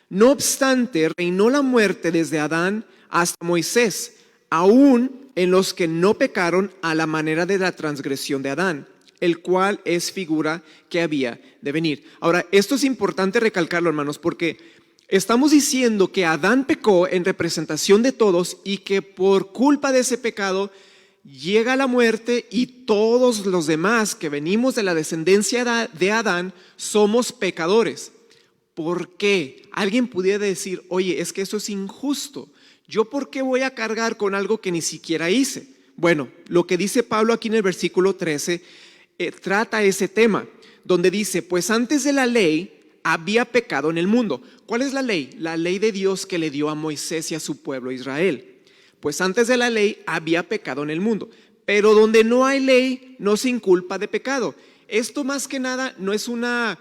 S4: No obstante, reinó la muerte desde Adán hasta Moisés, aún en los que no pecaron a la manera de la transgresión de Adán, el cual es figura que había de venir. Ahora, esto es importante recalcarlo, hermanos, porque estamos diciendo que Adán pecó en representación de todos y que por culpa de ese pecado llega la muerte y todos los demás que venimos de la descendencia de Adán somos pecadores. ¿Por qué? Alguien pudiera decir, oye, es que eso es injusto. ¿Yo por qué voy a cargar con algo que ni siquiera hice? Bueno, lo que dice Pablo aquí en el versículo 13 trata ese tema, donde dice, pues antes de la ley había pecado en el mundo. ¿Cuál es la ley? La ley de Dios que le dio a Moisés y a su pueblo Israel. Pues antes de la ley había pecado en el mundo, pero donde no hay ley no se inculpa de pecado. Esto más que nada no es una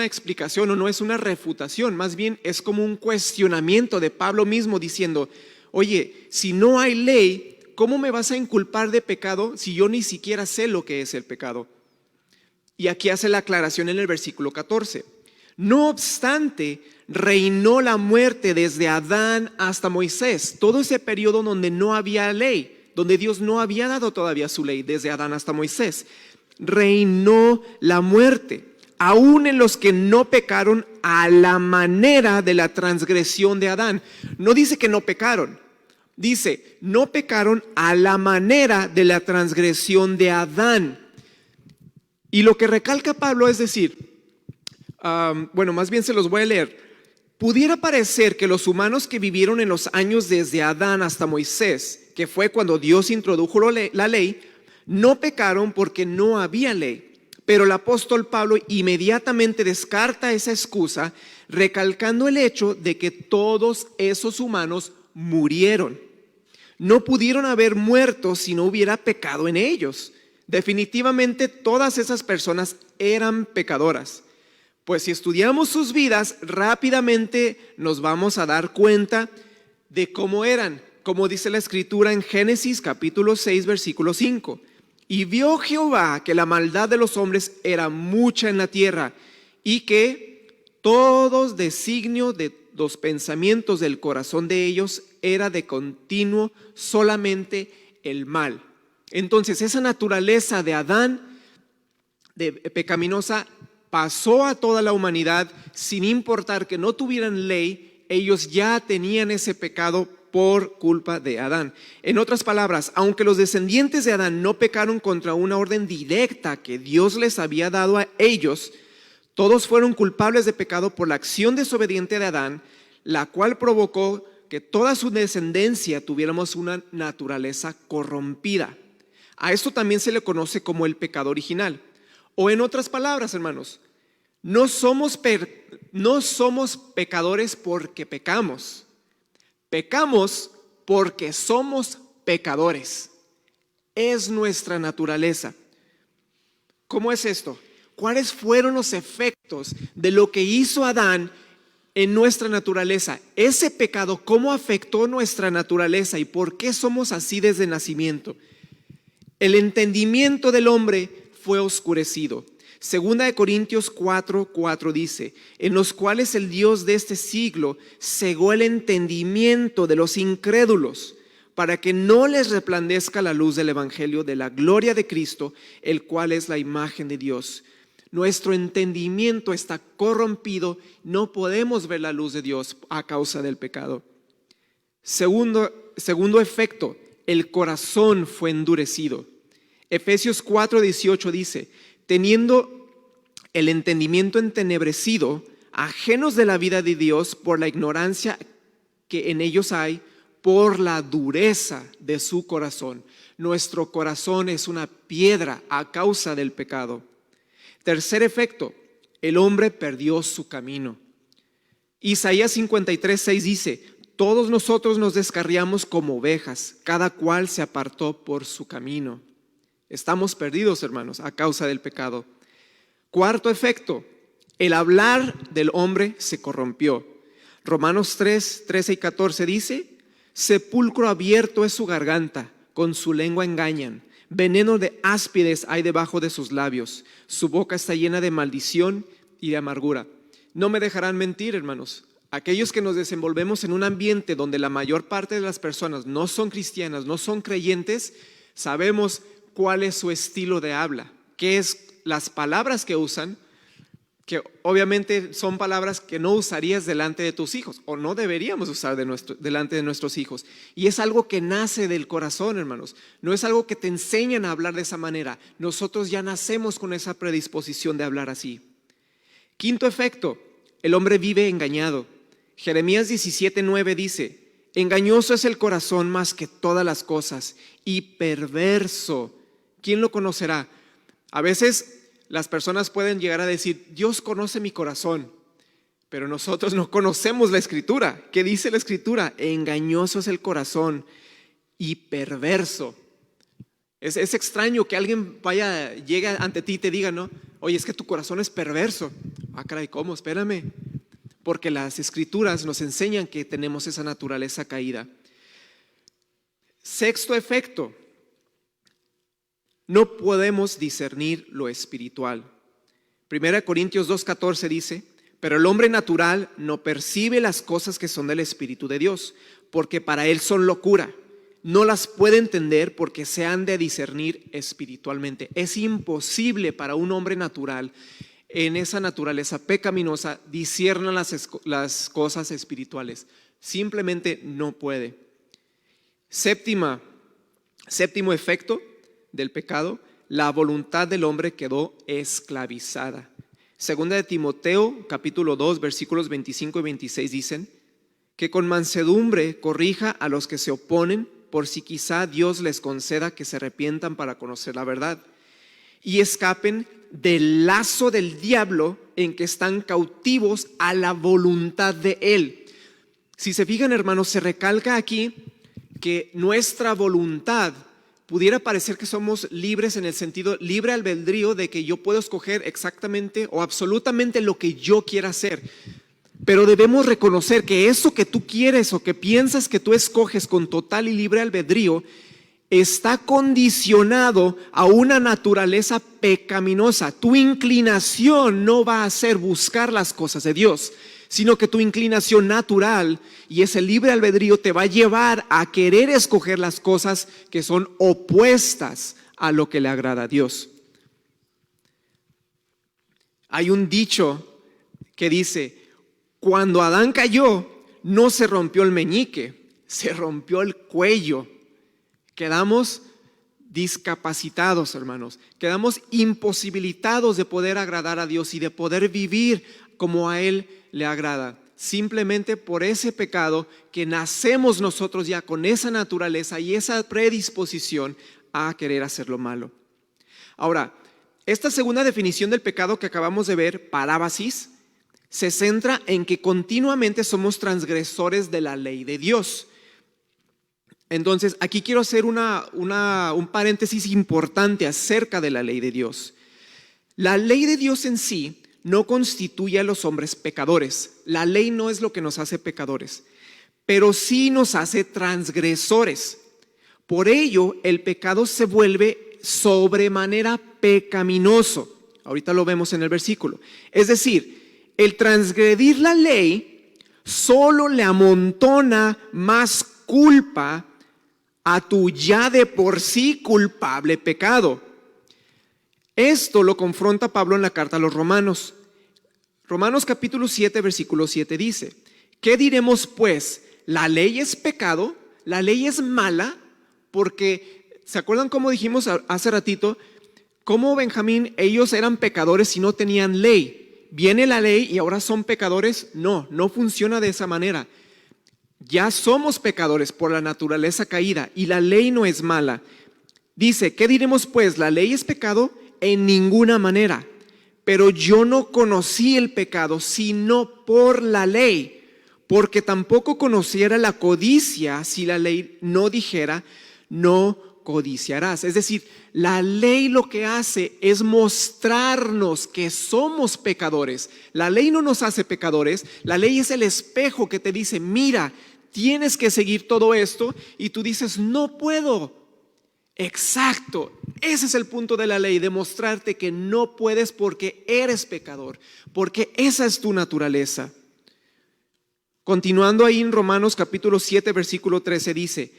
S4: explicación o no es una refutación, más bien es como un cuestionamiento de Pablo mismo diciendo, oye, si no hay ley, ¿cómo me vas a inculpar de pecado si yo ni siquiera sé lo que es el pecado? Y aquí hace la aclaración en el versículo 14. No obstante, reinó la muerte desde Adán hasta Moisés, todo ese periodo donde no había ley, donde Dios no había dado todavía su ley, desde Adán hasta Moisés. Reinó la muerte, aún en los que no pecaron a la manera de la transgresión de Adán. No dice que no pecaron, dice, no pecaron a la manera de la transgresión de Adán. Y lo que recalca Pablo es decir, más bien se los voy a leer. Pudiera parecer que los humanos que vivieron en los años desde Adán hasta Moisés, que fue cuando Dios introdujo la ley, no pecaron porque no había ley. Pero el apóstol Pablo inmediatamente descarta esa excusa, recalcando el hecho de que todos esos humanos murieron. No pudieron haber muerto si no hubiera pecado en ellos. Definitivamente todas esas personas eran pecadoras. Pues si estudiamos sus vidas, rápidamente nos vamos a dar cuenta de cómo eran. Como dice la escritura en Génesis capítulo 6, versículo 5. Y vio Jehová que la maldad de los hombres era mucha en la tierra y que todos designios de los pensamientos del corazón de ellos era de continuo solamente el mal. Entonces esa naturaleza de Adán, de pecaminosa, pasó a toda la humanidad sin importar que no tuvieran ley, ellos ya tenían ese pecado por culpa de Adán. En otras palabras, aunque los descendientes de Adán no pecaron contra una orden directa que Dios les había dado a ellos, todos fueron culpables de pecado por la acción desobediente de Adán, la cual provocó que toda su descendencia tuviéramos una naturaleza corrompida. A esto también se le conoce como el pecado original. O en otras palabras, hermanos, no somos pecadores porque pecamos. Pecamos porque somos pecadores. Es nuestra naturaleza. ¿Cómo es esto? ¿Cuáles fueron los efectos de lo que hizo Adán en nuestra naturaleza? Ese pecado, ¿cómo afectó nuestra naturaleza y por qué somos así desde nacimiento? El entendimiento del hombre fue oscurecido. Segunda de Corintios 4:4 dice, en los cuales el Dios de este siglo cegó el entendimiento de los incrédulos para que no les resplandezca la luz del evangelio de la gloria de Cristo, el cual es la imagen de Dios. Nuestro entendimiento está corrompido, no podemos ver la luz de Dios a causa del pecado. Segundo efecto, el corazón fue endurecido. Efesios 4:18 dice: teniendo el entendimiento entenebrecido, ajenos de la vida de Dios por la ignorancia que en ellos hay, por la dureza de su corazón. Nuestro corazón es una piedra a causa del pecado. Tercer efecto, el hombre perdió su camino. Isaías 53:6 dice: todos nosotros nos descarriamos como ovejas, cada cual se apartó por su camino. Estamos perdidos, hermanos, a causa del pecado. Cuarto efecto, el hablar del hombre se corrompió. Romanos 3:13 y 14 dice: sepulcro abierto es su garganta, con su lengua engañan. Veneno de áspides hay debajo de sus labios. Su boca está llena de maldición y de amargura. No me dejarán mentir, hermanos. Aquellos que nos desenvolvemos en un ambiente donde la mayor parte de las personas no son cristianas, no son creyentes, sabemos cuál es su estilo de habla, qué es las palabras que usan, que obviamente son palabras que no usarías delante de tus hijos, o no deberíamos usar delante de nuestros hijos. Y es algo que nace del corazón, hermanos. No es algo que te enseñan a hablar de esa manera. Nosotros ya nacemos con esa predisposición de hablar así. Quinto efecto, el hombre vive engañado. Jeremías 17:9 dice: engañoso es el corazón más que todas las cosas y perverso. ¿Quién lo conocerá? A veces las personas pueden llegar a decir: Dios conoce mi corazón, pero nosotros no conocemos la Escritura. ¿Qué dice la Escritura? Engañoso es el corazón y perverso. Es extraño que alguien llegue ante ti y te diga: no, oye, es que tu corazón es perverso. Ah, caray, ¿cómo? Espérame. Porque las Escrituras nos enseñan que tenemos esa naturaleza caída. Sexto efecto, no podemos discernir lo espiritual. 1 Corintios 2:14 dice: pero el hombre natural no percibe las cosas que son del Espíritu de Dios, porque para él son locura. No las puede entender porque se han de discernir espiritualmente. Es imposible para un hombre natural, en esa naturaleza pecaminosa, discierna las cosas espirituales. Simplemente no puede. Séptimo efecto del pecado, la voluntad del hombre quedó esclavizada. Segunda de Timoteo, capítulo 2, versículos 25 y 26 dicen: que con mansedumbre corrija a los que se oponen, por si quizá Dios les conceda que se arrepientan para conocer la verdad y escapen del lazo del diablo en que están cautivos a la voluntad de él. Si se fijan, hermanos, se recalca aquí que nuestra voluntad pudiera parecer que somos libres en el sentido libre albedrío, de que yo puedo escoger exactamente o absolutamente lo que yo quiera hacer. Pero debemos reconocer que eso que tú quieres o que piensas que tú escoges con total y libre albedrío está condicionado a una naturaleza pecaminosa. Tu inclinación no va a ser buscar las cosas de Dios, sino que tu inclinación natural y ese libre albedrío te va a llevar a querer escoger las cosas que son opuestas a lo que le agrada a Dios. Hay un dicho que dice: cuando Adán cayó, no se rompió el meñique, se rompió el cuello. Quedamos discapacitados, hermanos. Quedamos imposibilitados de poder agradar a Dios y de poder vivir como a Él le agrada. Simplemente por ese pecado que nacemos nosotros ya con esa naturaleza y esa predisposición a querer hacer lo malo. Ahora, esta segunda definición del pecado que acabamos de ver, parábasis, se centra en que continuamente somos transgresores de la ley de Dios. Entonces, aquí quiero hacer un paréntesis importante acerca de la ley de Dios. La ley de Dios en sí no constituye a los hombres pecadores. La ley no es lo que nos hace pecadores, pero sí nos hace transgresores. Por ello, el pecado se vuelve sobremanera pecaminoso. Ahorita lo vemos en el versículo. Es decir, el transgredir la ley solo le amontona más culpa a tu ya de por sí culpable pecado. Esto lo confronta Pablo en la carta a los Romanos. Romanos capítulo 7, versículo 7 dice: ¿qué diremos pues? ¿La ley es pecado? ¿La ley es mala? Porque, ¿se acuerdan cómo dijimos hace ratito? ¿Cómo, Benjamín, ellos eran pecadores si no tenían ley? ¿Viene la ley y ahora son pecadores? No, no funciona de esa manera. Ya somos pecadores por la naturaleza caída y la ley no es mala. Dice, ¿qué diremos pues? ¿La ley es pecado? En ninguna manera. Pero yo no conocí el pecado sino por la ley, porque tampoco conociera la codicia si la ley no dijera, no codiciarás. Es decir, la ley lo que hace es mostrarnos que somos pecadores. La ley no nos hace pecadores, la ley es el espejo que te dice, mira, tienes que seguir todo esto, y tú dices, no puedo. Exacto, ese es el punto de la ley, demostrarte que no puedes porque eres pecador, porque esa es tu naturaleza. Continuando ahí en Romanos capítulo 7, versículo 13 dice,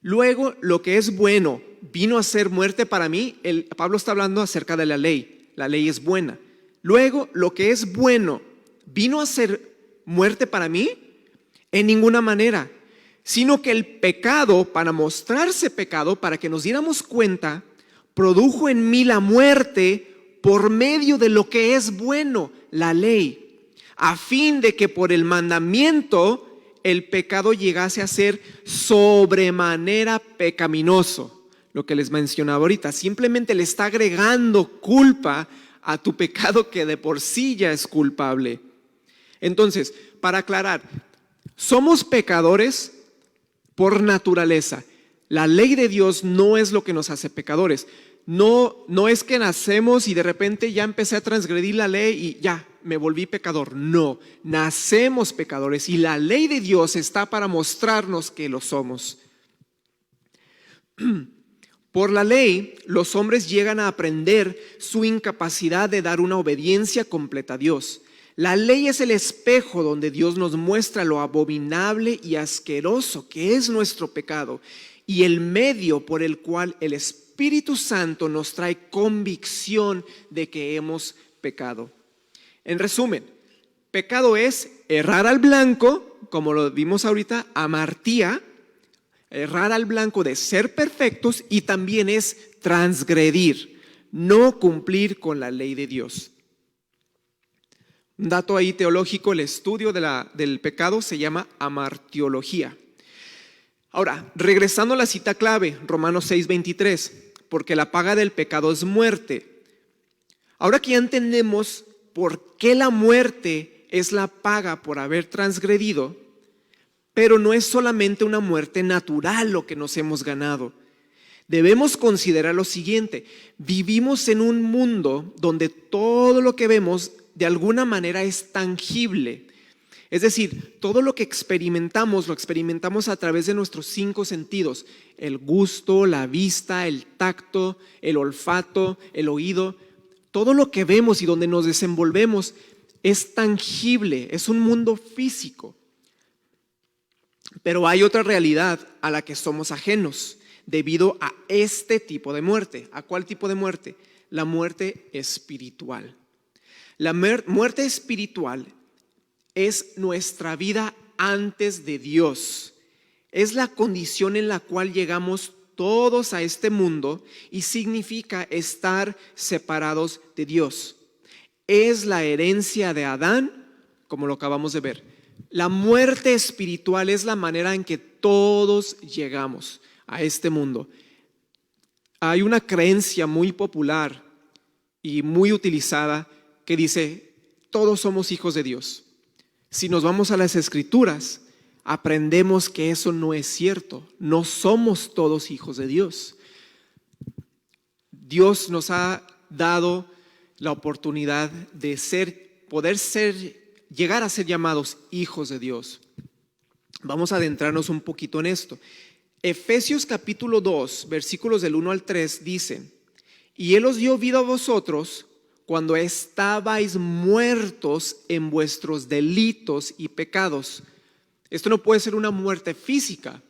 S4: luego lo que es bueno vino a ser muerte para mí. Pablo está hablando acerca de la ley es buena. Luego lo que es bueno vino a ser muerte para mí, en ninguna manera, sino que el pecado, para mostrarse pecado, para que nos diéramos cuenta, produjo en mí la muerte por medio de lo que es bueno, la ley, a fin de que por el mandamiento el pecado llegase a ser sobremanera pecaminoso. Lo que les mencionaba ahorita, simplemente le está agregando culpa a tu pecado que de por sí ya es culpable. Entonces, para aclarar, somos pecadores por naturaleza. La ley de Dios no es lo que nos hace pecadores. No es que nacemos y de repente ya empecé a transgredir la ley y ya me volví pecador. No, nacemos pecadores y la ley de Dios está para mostrarnos que lo somos. Por la ley, los hombres llegan a aprender su incapacidad de dar una obediencia completa a Dios. La ley es el espejo donde Dios nos muestra lo abominable y asqueroso que es nuestro pecado y el medio por el cual el Espíritu Santo nos trae convicción de que hemos pecado. En resumen, pecado es errar al blanco, como lo vimos ahorita, amartía, errar al blanco de ser perfectos, y también es transgredir, no cumplir con la ley de Dios. Un dato ahí teológico, el estudio del pecado se llama amartiología. Ahora, regresando a la cita clave, Romanos 6:23, porque la paga del pecado es muerte. Ahora que ya entendemos por qué la muerte es la paga por haber transgredido, pero no es solamente una muerte natural lo que nos hemos ganado. Debemos considerar lo siguiente: vivimos en un mundo donde todo lo que vemos de alguna manera es tangible. Es decir, todo lo que experimentamos, lo experimentamos a través de nuestros 5 sentidos: el gusto, la vista, el tacto, el olfato, el oído. Todo lo que vemos y donde nos desenvolvemos es tangible, es un mundo físico. Pero hay otra realidad a la que somos ajenos debido a este tipo de muerte. ¿A cuál tipo de muerte? La muerte espiritual. La muerte espiritual es nuestra vida antes de Dios. Es la condición en la cual llegamos todos a este mundo y significa estar separados de Dios. Es la herencia de Adán, como lo acabamos de ver. La muerte espiritual es la manera en que todos llegamos a este mundo. Hay una creencia muy popular y muy utilizada que dice: todos somos hijos de Dios. Si nos vamos a las Escrituras, aprendemos que eso no es cierto. No somos todos hijos de Dios. Dios nos ha dado la oportunidad de llegar a ser llamados hijos de Dios. Vamos a adentrarnos un poquito en esto. Efesios capítulo 2, versículos del 1 al 3 dice: y Él os dio vida a vosotros cuando estabais muertos en vuestros delitos y pecados. Esto no puede ser una muerte física.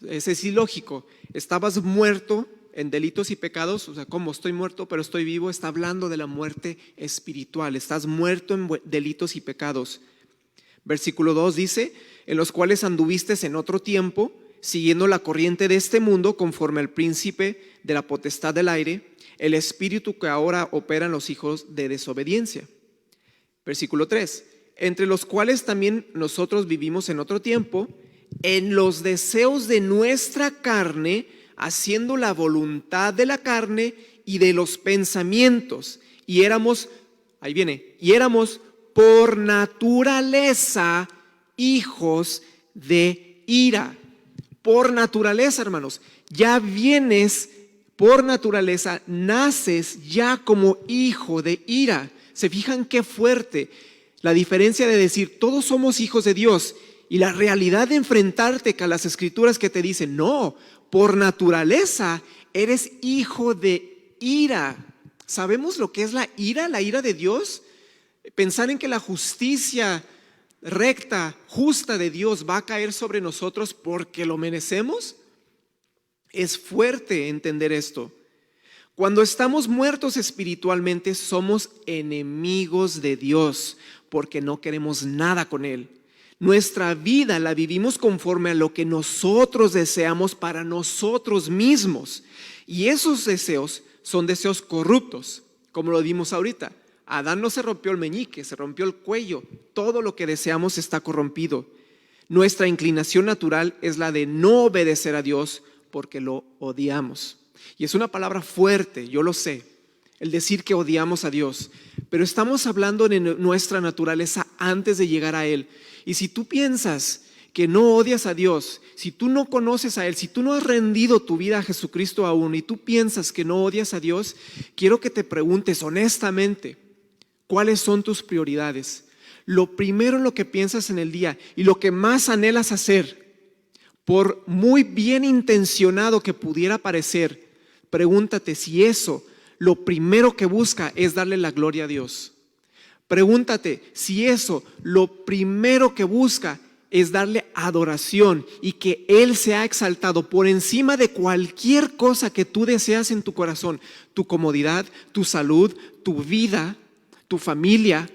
S4: es ilógico. Estabas muerto en delitos y pecados, o sea, ¿cómo? Estoy muerto pero estoy vivo. Está hablando de la muerte espiritual. Estás muerto en delitos y pecados. Versículo 2 dice: en los cuales anduviste en otro tiempo, siguiendo la corriente de este mundo, conforme al príncipe de la potestad del aire, el espíritu que ahora opera en los hijos de desobediencia. Versículo 3: entre los cuales también nosotros vivimos en otro tiempo, en los deseos de nuestra carne, haciendo la voluntad de la carne y de los pensamientos. Y éramos, ahí viene, y éramos por naturaleza hijos de ira. Por naturaleza, hermanos, ya vienes por naturaleza, naces ya como hijo de ira. ¿Se fijan qué fuerte la diferencia de decir todos somos hijos de Dios y la realidad de enfrentarte a las escrituras que te dicen no, por naturaleza eres hijo de ira? ¿Sabemos lo que es la ira de Dios? Pensar en que la justicia recta, justa de Dios va a caer sobre nosotros porque lo merecemos. Es fuerte entender esto. Cuando estamos muertos espiritualmente, somos enemigos de Dios porque no queremos nada con Él. Nuestra vida la vivimos conforme a lo que nosotros deseamos para nosotros mismos. Y esos deseos son deseos corruptos, como lo vimos ahorita. Adán no se rompió el meñique, se rompió el cuello. Todo lo que deseamos está corrompido. Nuestra inclinación natural es la de no obedecer a Dios porque lo odiamos. Y es una palabra fuerte, yo lo sé, el decir que odiamos a Dios. Pero estamos hablando de nuestra naturaleza antes de llegar a Él. Y si tú piensas que no odias a Dios, si tú no conoces a Él, si tú no has rendido tu vida a Jesucristo aún y tú piensas que no odias a Dios, quiero que te preguntes honestamente, ¿cuáles son tus prioridades? Lo primero en lo que piensas en el día y lo que más anhelas hacer, por muy bien intencionado que pudiera parecer, pregúntate si eso, lo primero que busca es darle la gloria a Dios. Pregúntate si eso, lo primero que busca es darle adoración y que Él sea exaltado por encima de cualquier cosa que tú deseas en tu corazón, tu comodidad, tu salud, tu vida, tu familia,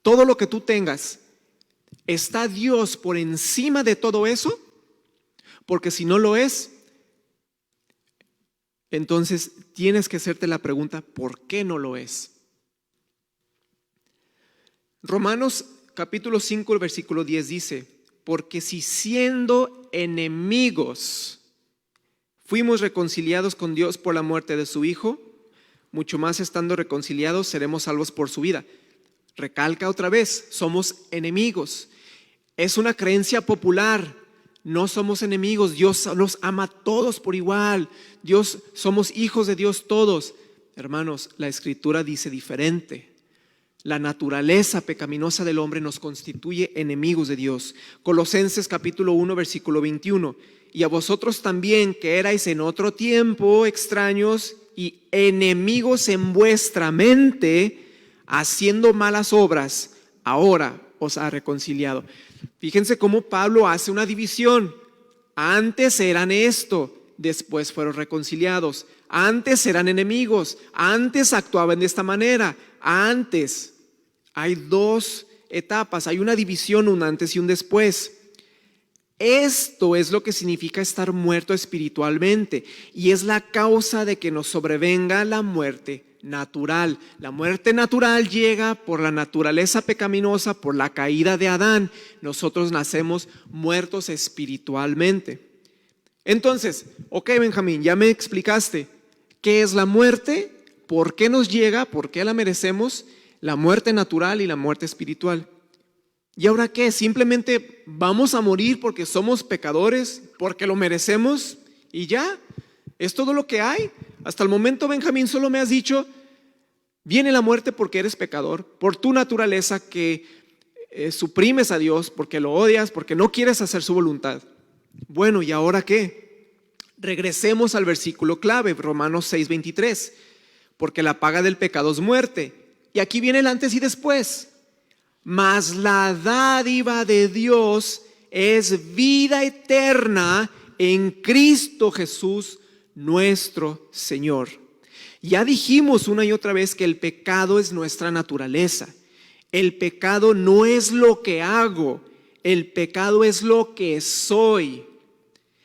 S4: todo lo que tú tengas. ¿Está Dios por encima de todo eso? Porque si no lo es, entonces tienes que hacerte la pregunta, ¿por qué no lo es? Romanos capítulo 5, versículo 10 dice: porque si siendo enemigos fuimos reconciliados con Dios por la muerte de su Hijo, mucho más estando reconciliados seremos salvos por su vida. Recalca otra vez, somos enemigos. Es una creencia popular. No somos enemigos, Dios nos ama a todos por igual. Dios, somos hijos de Dios todos. Hermanos, la Escritura dice diferente. La naturaleza pecaminosa del hombre nos constituye enemigos de Dios. Colosenses capítulo 1, versículo 21. Y a vosotros también, que erais en otro tiempo extraños y enemigos en vuestra mente, haciendo malas obras, ahora os ha reconciliado. Fíjense cómo Pablo hace una división. Antes eran esto, después fueron reconciliados. Antes eran enemigos, antes actuaban de esta manera. Antes hay dos etapas, hay una división, un antes y un después. Esto es lo que significa estar muerto espiritualmente y es la causa de que nos sobrevenga la muerte natural. La muerte natural llega por la naturaleza pecaminosa, por la caída de Adán. Nosotros nacemos muertos espiritualmente. Entonces, ok, Benjamín, ya me explicaste qué es la muerte, por qué nos llega, por qué la merecemos, la muerte natural y la muerte espiritual. ¿Y ahora qué? ¿Simplemente vamos a morir porque somos pecadores, porque lo merecemos y ya? ¿Es todo lo que hay? Hasta el momento, Benjamín, solo me has dicho, viene la muerte porque eres pecador, por tu naturaleza que suprimes a Dios, porque lo odias, porque no quieres hacer su voluntad. Bueno, ¿y ahora qué? Regresemos al versículo clave, Romanos 6:23, porque la paga del pecado es muerte. Y aquí viene el antes y después. Mas la dádiva de Dios es vida eterna en Cristo Jesús nuestro Señor. Ya dijimos una y otra vez que el pecado es nuestra naturaleza. El pecado no es lo que hago, el pecado es lo que soy.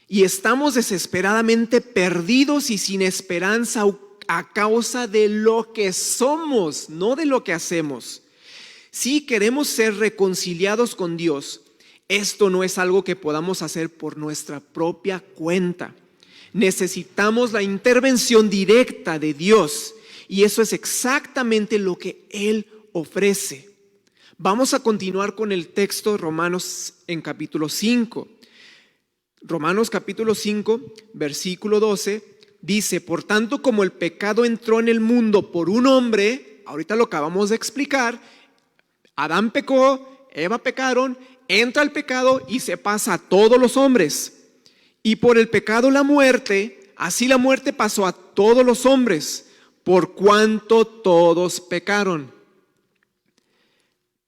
S4: Y estamos desesperadamente perdidos y sin esperanza a causa de lo que somos, no de lo que hacemos. Si queremos ser reconciliados con Dios, esto no es algo que podamos hacer por nuestra propia cuenta. Necesitamos la intervención directa de Dios y eso es exactamente lo que Él ofrece. Vamos a continuar con el texto de Romanos en capítulo 5. Romanos capítulo 5, versículo 12, dice: por tanto, como el pecado entró en el mundo por un hombre, ahorita lo acabamos de explicar, Adán pecó, Eva pecaron, entra el pecado y se pasa a todos los hombres. Y por el pecado la muerte, así la muerte pasó a todos los hombres, por cuanto todos pecaron.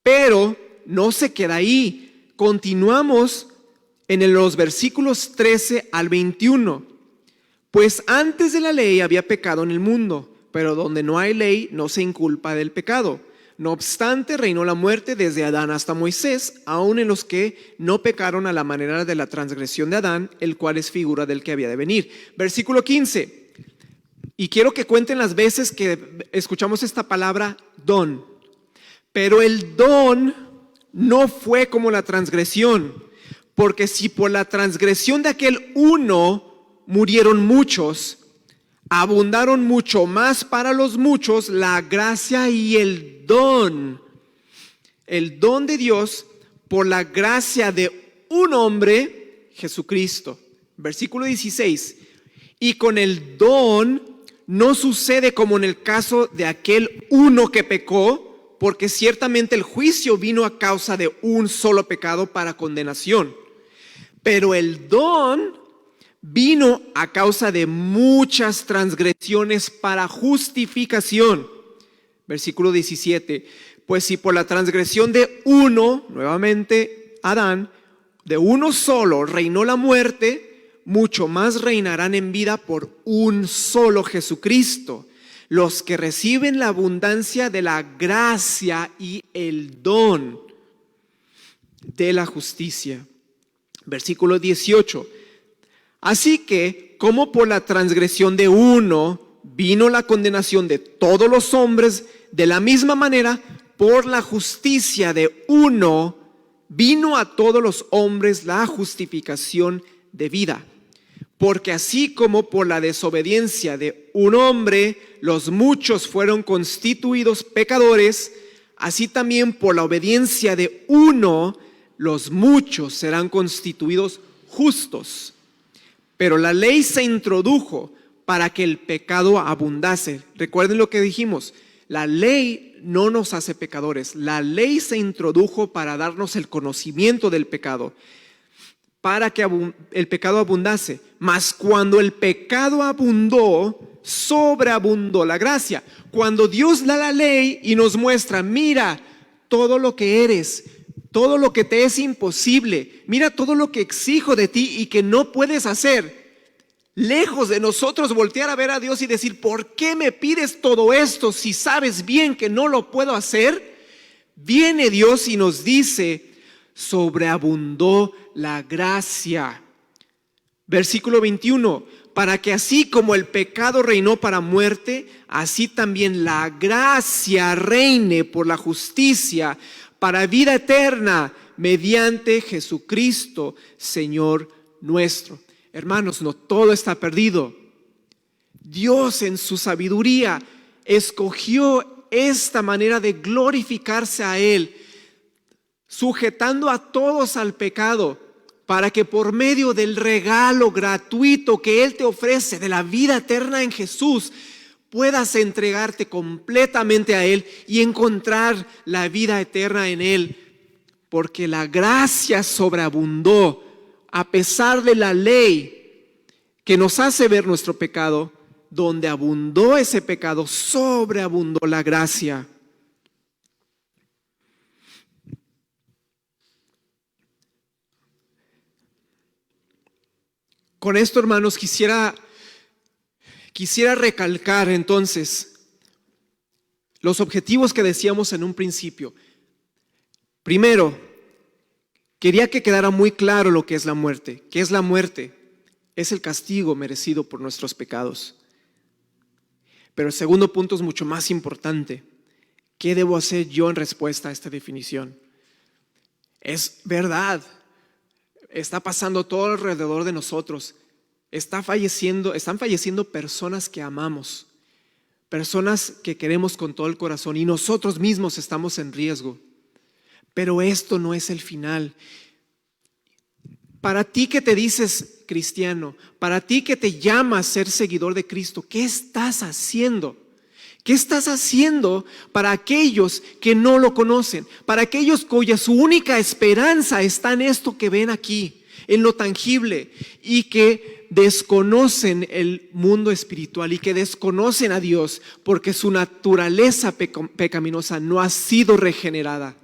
S4: Pero no se queda ahí. Continuamos en los versículos 13 al 21. Pues antes de la ley había pecado en el mundo, pero donde no hay ley no se inculpa del pecado. No obstante, reinó la muerte desde Adán hasta Moisés, aun en los que no pecaron a la manera de la transgresión de Adán, el cual es figura del que había de venir. Versículo 15. Y quiero que cuenten las veces que escuchamos esta palabra don. Pero el don no fue como la transgresión, porque si por la transgresión de aquel uno murieron muchos, abundaron mucho más para los muchos la gracia y el don de Dios por la gracia de un hombre, Jesucristo. Versículo 16. Y con el don no sucede como en el caso de aquel uno que pecó, porque ciertamente el juicio vino a causa de un solo pecado para condenación. Pero el don vino a causa de muchas transgresiones para justificación. Versículo 17. Pues si por la transgresión de uno, nuevamente Adán, de uno solo reinó la muerte, mucho más reinarán en vida por un solo Jesucristo, los que reciben la abundancia de la gracia y el don de la justicia. Versículo 18. Así que, como por la transgresión de uno vino la condenación de todos los hombres, de la misma manera, por la justicia de uno vino a todos los hombres la justificación de vida. Porque así como por la desobediencia de un hombre los muchos fueron constituidos pecadores, así también por la obediencia de uno los muchos serán constituidos justos. Pero la ley se introdujo para que el pecado abundase. Recuerden lo que dijimos, la ley no nos hace pecadores, la ley se introdujo para darnos el conocimiento del pecado, para que el pecado abundase. Mas cuando el pecado abundó, sobreabundó la gracia. Cuando Dios da la ley y nos muestra, mira todo lo que eres, todo lo que te es imposible, mira todo lo que exijo de ti y que no puedes hacer. Lejos de nosotros voltear a ver a Dios y decir, ¿por qué me pides todo esto si sabes bien que no lo puedo hacer? Viene Dios y nos dice, sobreabundó la gracia. Versículo 21, para que así como el pecado reinó para muerte, así también la gracia reine por la justicia para vida eterna mediante Jesucristo, Señor nuestro. Hermanos, no todo está perdido. Dios en su sabiduría escogió esta manera de glorificarse a Él, sujetando a todos al pecado, para que por medio del regalo gratuito que Él te ofrece de la vida eterna en Jesús, puedas entregarte completamente a Él y encontrar la vida eterna en Él, porque la gracia sobreabundó a pesar de la ley que nos hace ver nuestro pecado. Donde abundó ese pecado, sobreabundó la gracia. Con esto, hermanos, quisiera recalcar entonces los objetivos que decíamos en un principio. Primero, quería que quedara muy claro lo que es la muerte. ¿Qué es la muerte? Es el castigo merecido por nuestros pecados. Pero el segundo punto es mucho más importante. ¿Qué debo hacer yo en respuesta a esta definición? Es verdad, está pasando todo alrededor de nosotros. Están falleciendo personas que amamos, personas que queremos con todo el corazón, y nosotros mismos estamos en riesgo. Pero esto no es el final. Para ti que te dices cristiano, para ti que te llamas ser seguidor de Cristo, ¿qué estás haciendo? ¿Qué estás haciendo para aquellos que no lo conocen? Para aquellos cuya su única esperanza está en esto que ven aquí, en lo tangible, y que desconocen el mundo espiritual y que desconocen a Dios porque su naturaleza pecaminosa no ha sido regenerada.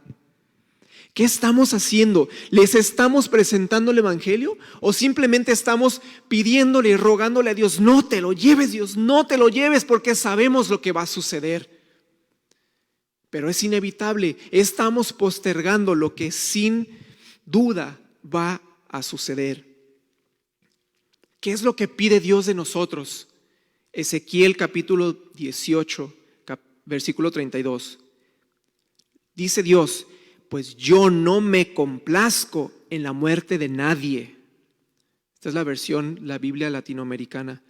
S4: ¿Qué estamos haciendo? ¿Les estamos presentando el evangelio? ¿O simplemente estamos pidiéndole y rogándole a Dios, no te lo lleves, Dios, no te lo lleves, porque sabemos lo que va a suceder? Pero es inevitable, estamos postergando lo que sin duda va a suceder. ¿Qué es lo que pide Dios de nosotros? Ezequiel capítulo 18, versículo 32. Dice Dios: pues yo no me complazco en la muerte de nadie. Esta es la versión, la Biblia latinoamericana.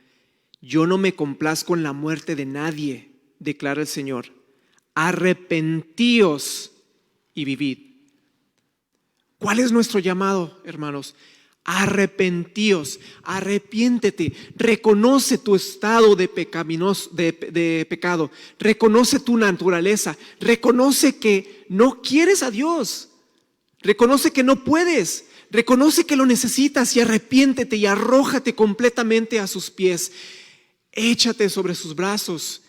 S4: Yo no me complazco en la muerte de nadie, declara el Señor. Arrepentíos y vivid. ¿Cuál es nuestro llamado, hermanos? Arrepentíos, arrepiéntete, reconoce tu estado de pecado, reconoce tu naturaleza, reconoce que no quieres a Dios, reconoce que no puedes, reconoce que lo necesitas y arrepiéntete y arrójate completamente a sus pies, échate sobre sus brazos.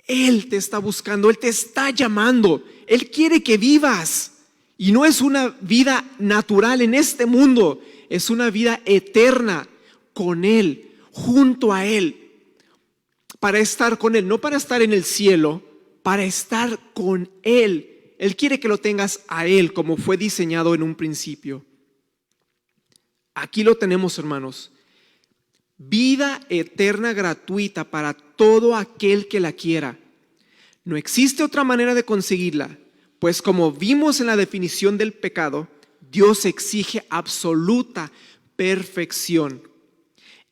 S4: Él te está buscando, Él te está llamando, Él quiere que vivas, y no es una vida natural en este mundo. Es una vida eterna con Él, junto a Él, para estar con Él, no para estar en el cielo, para estar con Él. Él quiere que lo tengas a Él como fue diseñado en un principio. Aquí lo tenemos, hermanos. Vida eterna gratuita para todo aquel que la quiera. No existe otra manera de conseguirla, pues como vimos en la definición del pecado, Dios exige absoluta perfección.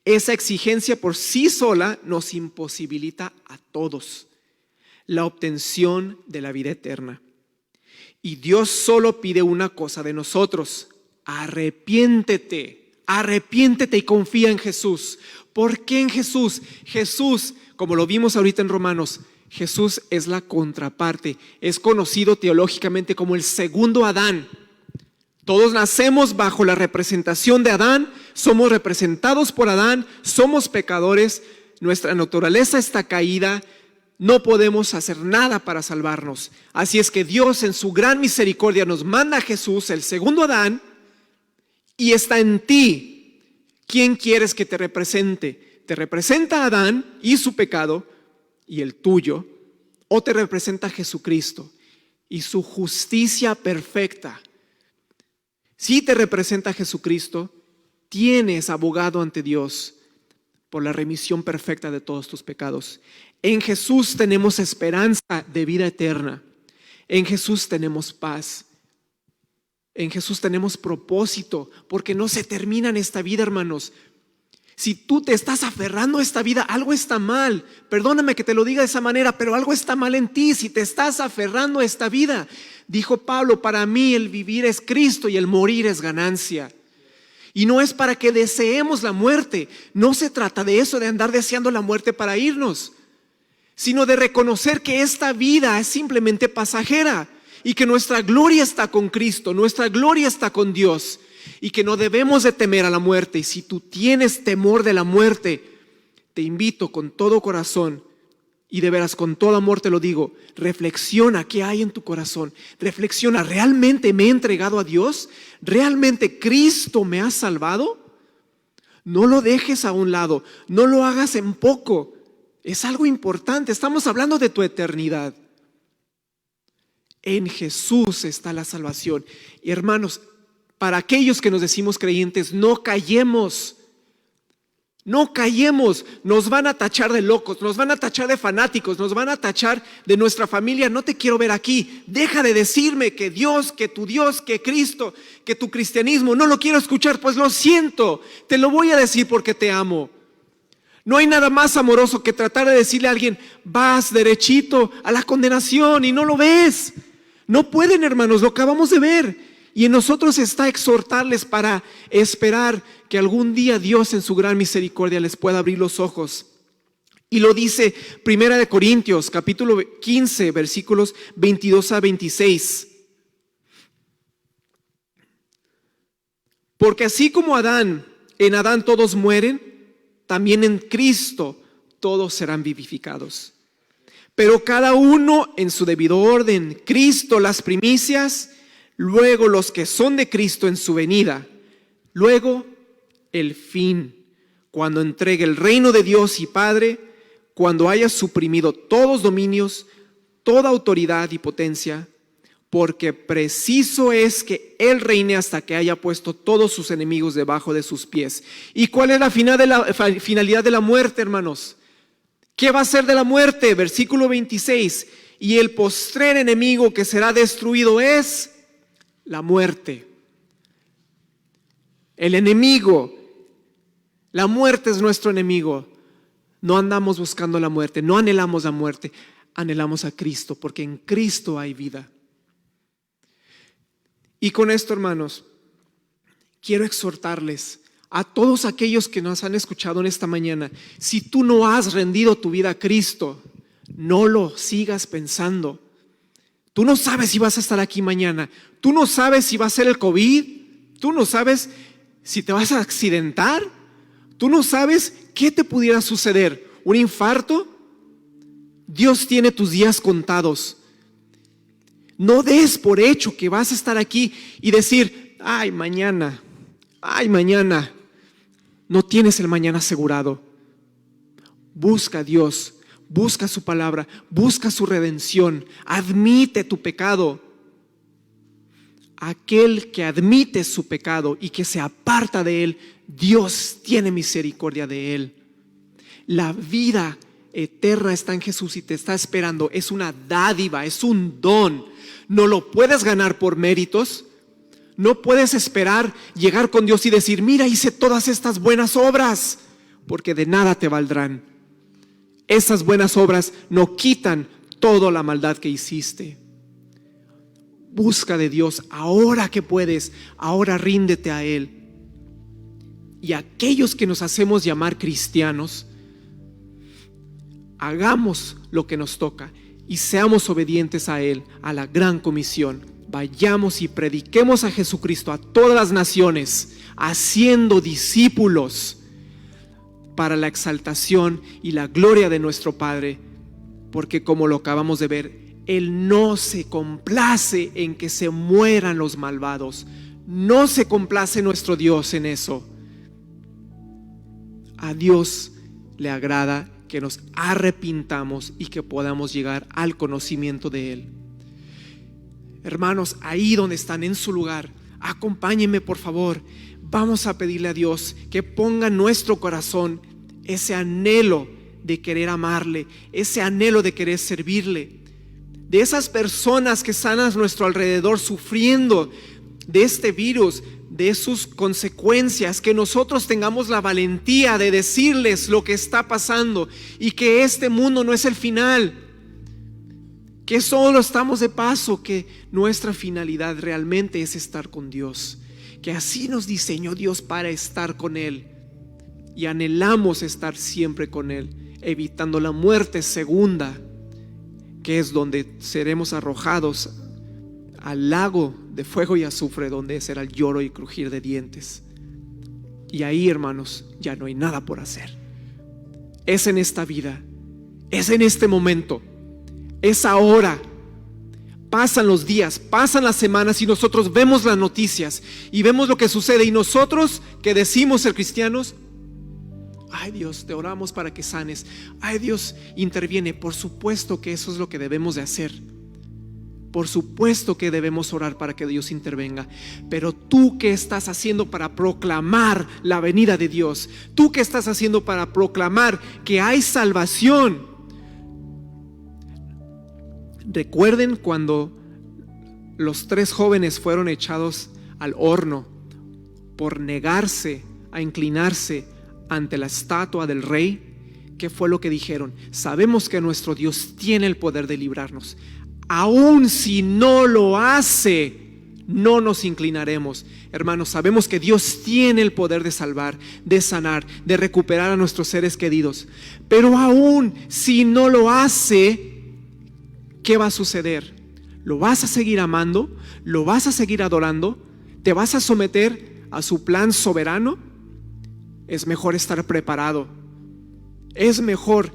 S4: Esa exigencia por sí sola nos imposibilita a todos la obtención de la vida eterna. Y Dios solo pide una cosa de nosotros: arrepiéntete, arrepiéntete y confía en Jesús. ¿Por qué en Jesús? Jesús, como lo vimos ahorita en Romanos, Jesús es la contraparte, es conocido teológicamente como el segundo Adán. Todos nacemos bajo la representación de Adán, somos representados por Adán, somos pecadores, nuestra naturaleza está caída, no podemos hacer nada para salvarnos. Así es que Dios en su gran misericordia nos manda a Jesús, el segundo Adán, y está en ti. ¿Quién quieres que te represente? ¿Te representa Adán y su pecado y el tuyo? ¿O te representa Jesucristo y su justicia perfecta? Si te representa Jesucristo, tienes abogado ante Dios por la remisión perfecta de todos tus pecados. En Jesús tenemos esperanza de vida eterna. En Jesús tenemos paz. En Jesús tenemos propósito, porque no se termina en esta vida, hermanos. Si tú te estás aferrando a esta vida, algo está mal. Perdóname que te lo diga de esa manera, pero algo está mal en ti si te estás aferrando a esta vida. Dijo Pablo: para mí el vivir es Cristo y el morir es ganancia. Y no es para que deseemos la muerte. No se trata de eso, de andar deseando la muerte para irnos, sino de reconocer que esta vida es simplemente pasajera y que nuestra gloria está con Cristo, nuestra gloria está con Dios, y que no debemos de temer a la muerte. Y si tú tienes temor de la muerte, te invito con todo corazón y de veras con todo amor te lo digo, reflexiona qué hay en tu corazón. Reflexiona: ¿realmente me he entregado a Dios? ¿Realmente Cristo me ha salvado? No lo dejes a un lado, no lo hagas en poco. Es algo importante, estamos hablando de tu eternidad. En Jesús está la salvación. Y hermanos, para aquellos que nos decimos creyentes, no callemos. No callemos, nos van a tachar de locos, nos van a tachar de fanáticos, nos van a tachar de nuestra familia. No te quiero ver aquí. Deja de decirme que Dios, que tu Dios, que Cristo, que tu cristianismo, no lo quiero escuchar. Pues lo siento, te lo voy a decir porque te amo. No hay nada más amoroso que tratar de decirle a alguien, vas derechito a la condenación y no lo ves. No pueden, hermanos, lo acabamos de ver. Y en nosotros está exhortarles para esperar que algún día Dios en su gran misericordia les pueda abrir los ojos. Y lo dice 1 Corintios capítulo 15 versículos 22 a 26. Porque así como en Adán todos mueren, también en Cristo todos serán vivificados. Pero cada uno en su debido orden, Cristo las primicias, luego los que son de Cristo en su venida, luego el fin, cuando entregue el reino de Dios y Padre, cuando haya suprimido todos dominios, toda autoridad y potencia, porque preciso es que Él reine hasta que haya puesto todos sus enemigos debajo de sus pies. ¿Y cuál es la finalidad de la muerte, hermanos? ¿Qué va a ser de la muerte? Versículo 26, y el postrer enemigo que será destruido es la muerte. El enemigo, la muerte es nuestro enemigo. No andamos buscando la muerte, no anhelamos la muerte, anhelamos a Cristo, porque en Cristo hay vida. Y con esto, hermanos, quiero exhortarles a todos aquellos que nos han escuchado en esta mañana. Si tú no has rendido tu vida a Cristo, no lo sigas pensando. Tú no sabes si vas a estar aquí mañana. Tú no sabes si va a ser el COVID. Tú no sabes si te vas a accidentar. Tú no sabes qué te pudiera suceder. ¿Un infarto? Dios tiene tus días contados. No des por hecho que vas a estar aquí y decir, ay, mañana. No tienes el mañana asegurado. Busca a Dios. Busca su palabra, busca su redención, admite tu pecado. Aquel que admite su pecado y que se aparta de él, Dios tiene misericordia de él. La vida eterna está en Jesús y te está esperando. Es una dádiva, es un don. No lo puedes ganar por méritos. No puedes esperar llegar con Dios y decir, mira, hice todas estas buenas obras, porque de nada te valdrán. Esas buenas obras no quitan toda la maldad que hiciste. Busca de Dios ahora que puedes, ahora ríndete a Él. Y aquellos que nos hacemos llamar cristianos, hagamos lo que nos toca y seamos obedientes a Él, a la gran comisión. Vayamos y prediquemos a Jesucristo a todas las naciones, haciendo discípulos para la exaltación y la gloria de nuestro Padre, porque como lo acabamos de ver, Él no se complace en que se mueran los malvados. No se complace nuestro Dios en eso. A Dios le agrada que nos arrepintamos y que podamos llegar al conocimiento de Él. Hermanos, ahí donde están en su lugar, acompáñenme por favor. Vamos a pedirle a Dios que ponga en nuestro corazón ese anhelo de querer amarle, ese anhelo de querer servirle. De esas personas que están a nuestro alrededor sufriendo de este virus, de sus consecuencias, que nosotros tengamos la valentía de decirles lo que está pasando y que este mundo no es el final, que solo estamos de paso, que nuestra finalidad realmente es estar con Dios, que así nos diseñó Dios para estar con Él y anhelamos estar siempre con Él, evitando la muerte segunda, que es donde seremos arrojados al lago de fuego y azufre, donde será el lloro y crujir de dientes. Y ahí, hermanos, ya no hay nada por hacer. Es en esta vida, es en este momento, es ahora. Pasan los días, pasan las semanas y nosotros vemos las noticias y vemos lo que sucede, y nosotros que decimos ser cristianos Ay Dios, te oramos para que sanes. Ay Dios, interviene. Por supuesto que eso es lo que debemos de hacer. Por supuesto que debemos orar para que Dios intervenga. Pero tú, ¿qué estás haciendo para proclamar la venida de Dios? ¿Tú qué estás haciendo para proclamar que hay salvación? Recuerden cuando los 3 jóvenes fueron echados al horno por negarse a inclinarse ante la estatua del rey. ¿Qué fue lo que dijeron? Sabemos que nuestro Dios tiene el poder de librarnos. Aun si no lo hace, no nos inclinaremos. Hermanos, sabemos que Dios tiene el poder de salvar, de sanar, de recuperar a nuestros seres queridos. Pero aun si no lo hace, ¿qué va a suceder? ¿Lo vas a seguir amando? ¿Lo vas a seguir adorando? ¿Te vas a someter a su plan soberano? Es mejor estar preparado. Es mejor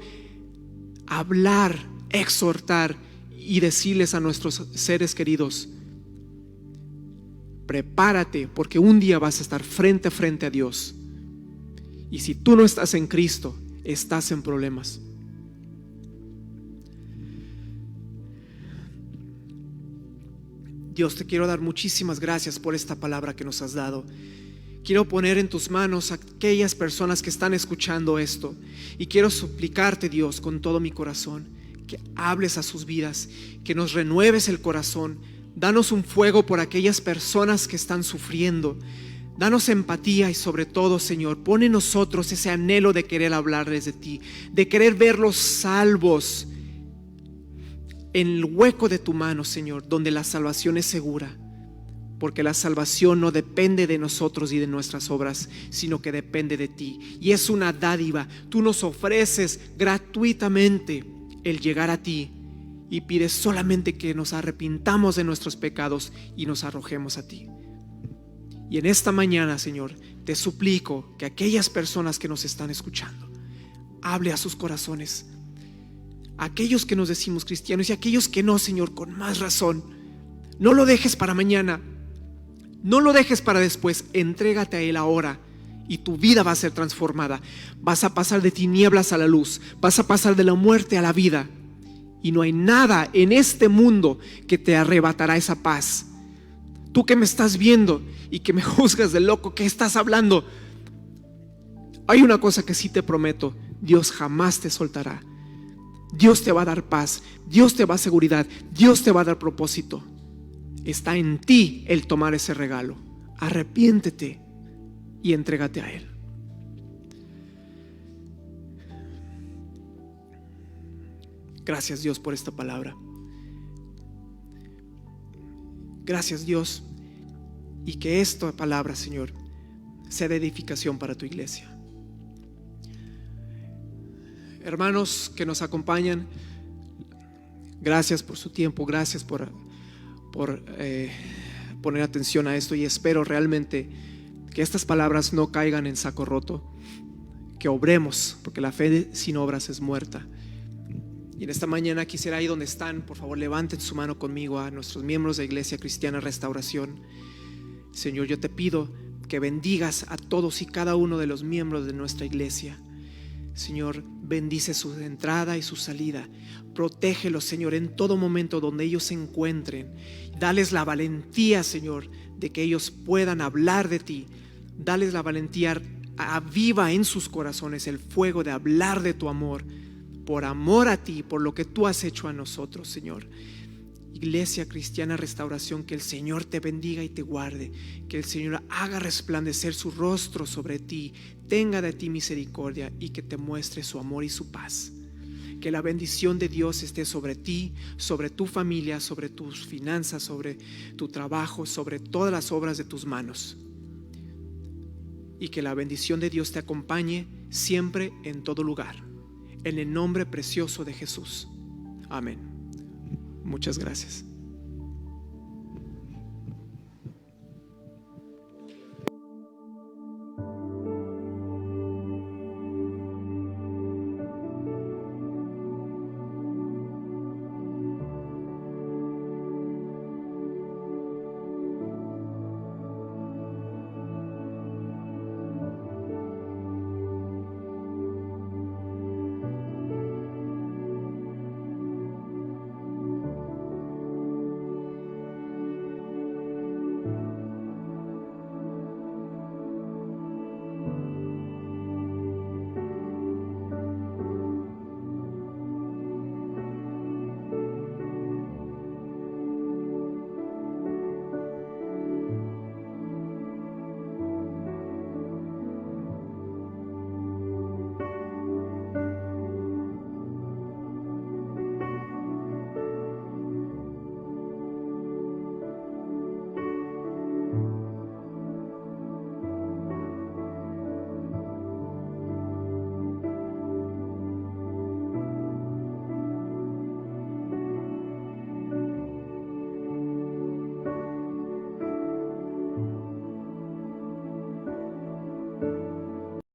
S4: hablar, exhortar y decirles a nuestros seres queridos: prepárate, porque un día vas a estar frente a frente a Dios. Y si tú no estás en Cristo, estás en problemas. Dios, te quiero dar muchísimas gracias por esta palabra que nos has dado. Quiero poner en tus manos a aquellas personas que están escuchando esto, y quiero suplicarte, Dios, con todo mi corazón, que hables a sus vidas, que nos renueves el corazón. Danos un fuego por aquellas personas que están sufriendo. Danos empatía y sobre todo, Señor, pon en nosotros ese anhelo de querer hablarles de ti, de querer verlos salvos en el hueco de tu mano, Señor, donde la salvación es segura. Porque la salvación no depende de nosotros y de nuestras obras, sino que depende de ti. Y es una dádiva. Tú nos ofreces gratuitamente el llegar a ti, y pides solamente que nos arrepintamos de nuestros pecados y nos arrojemos a ti. Y en esta mañana, Señor, te suplico que aquellas personas que nos están escuchando, hable a sus corazones. Aquellos que nos decimos cristianos y aquellos que no, Señor, con más razón. No lo dejes para mañana. No lo dejes para después. Entrégate a Él ahora y tu vida va a ser transformada. Vas a pasar de tinieblas a la luz. Vas a pasar de la muerte a la vida. Y no hay nada en este mundo que te arrebatará esa paz. Tú que me estás viendo y que me juzgas de loco, ¿qué estás hablando? Hay una cosa que sí te prometo: Dios jamás te soltará. Dios te va a dar paz, Dios te va a dar seguridad, Dios te va a dar propósito. Está en ti el tomar ese regalo. Arrepiéntete y entrégate a Él. Gracias, Dios, por esta palabra. Gracias, Dios, y que esta palabra, Señor, sea de edificación para tu iglesia. Hermanos que nos acompañan, gracias por su tiempo, gracias por poner atención a esto, y espero realmente que estas palabras no caigan en saco roto, que obremos, porque la fe sin obras es muerta. Y en esta mañana quisiera, ahí donde están, por favor, levanten su mano conmigo a nuestros miembros de Iglesia Cristiana Restauración. Señor, yo te pido que bendigas a todos y cada uno de los miembros de nuestra iglesia. Señor, bendice su entrada y su salida. Protégelos, Señor, en todo momento donde ellos se encuentren. Dales la valentía, Señor, de que ellos puedan hablar de ti. Dales la valentía, aviva en sus corazones el fuego de hablar de tu amor, por amor a ti, por lo que tú has hecho a nosotros, Señor. Iglesia Cristiana Restauración, que el Señor te bendiga y te guarde, que el Señor haga resplandecer su rostro sobre ti, tenga de ti misericordia y que te muestre su amor y su paz. Que la bendición de Dios esté sobre ti, sobre tu familia, sobre tus finanzas, sobre tu trabajo, sobre todas las obras de tus manos. Y que la bendición de Dios te acompañe siempre, en todo lugar. En el nombre precioso de Jesús. Amén. Muchas gracias.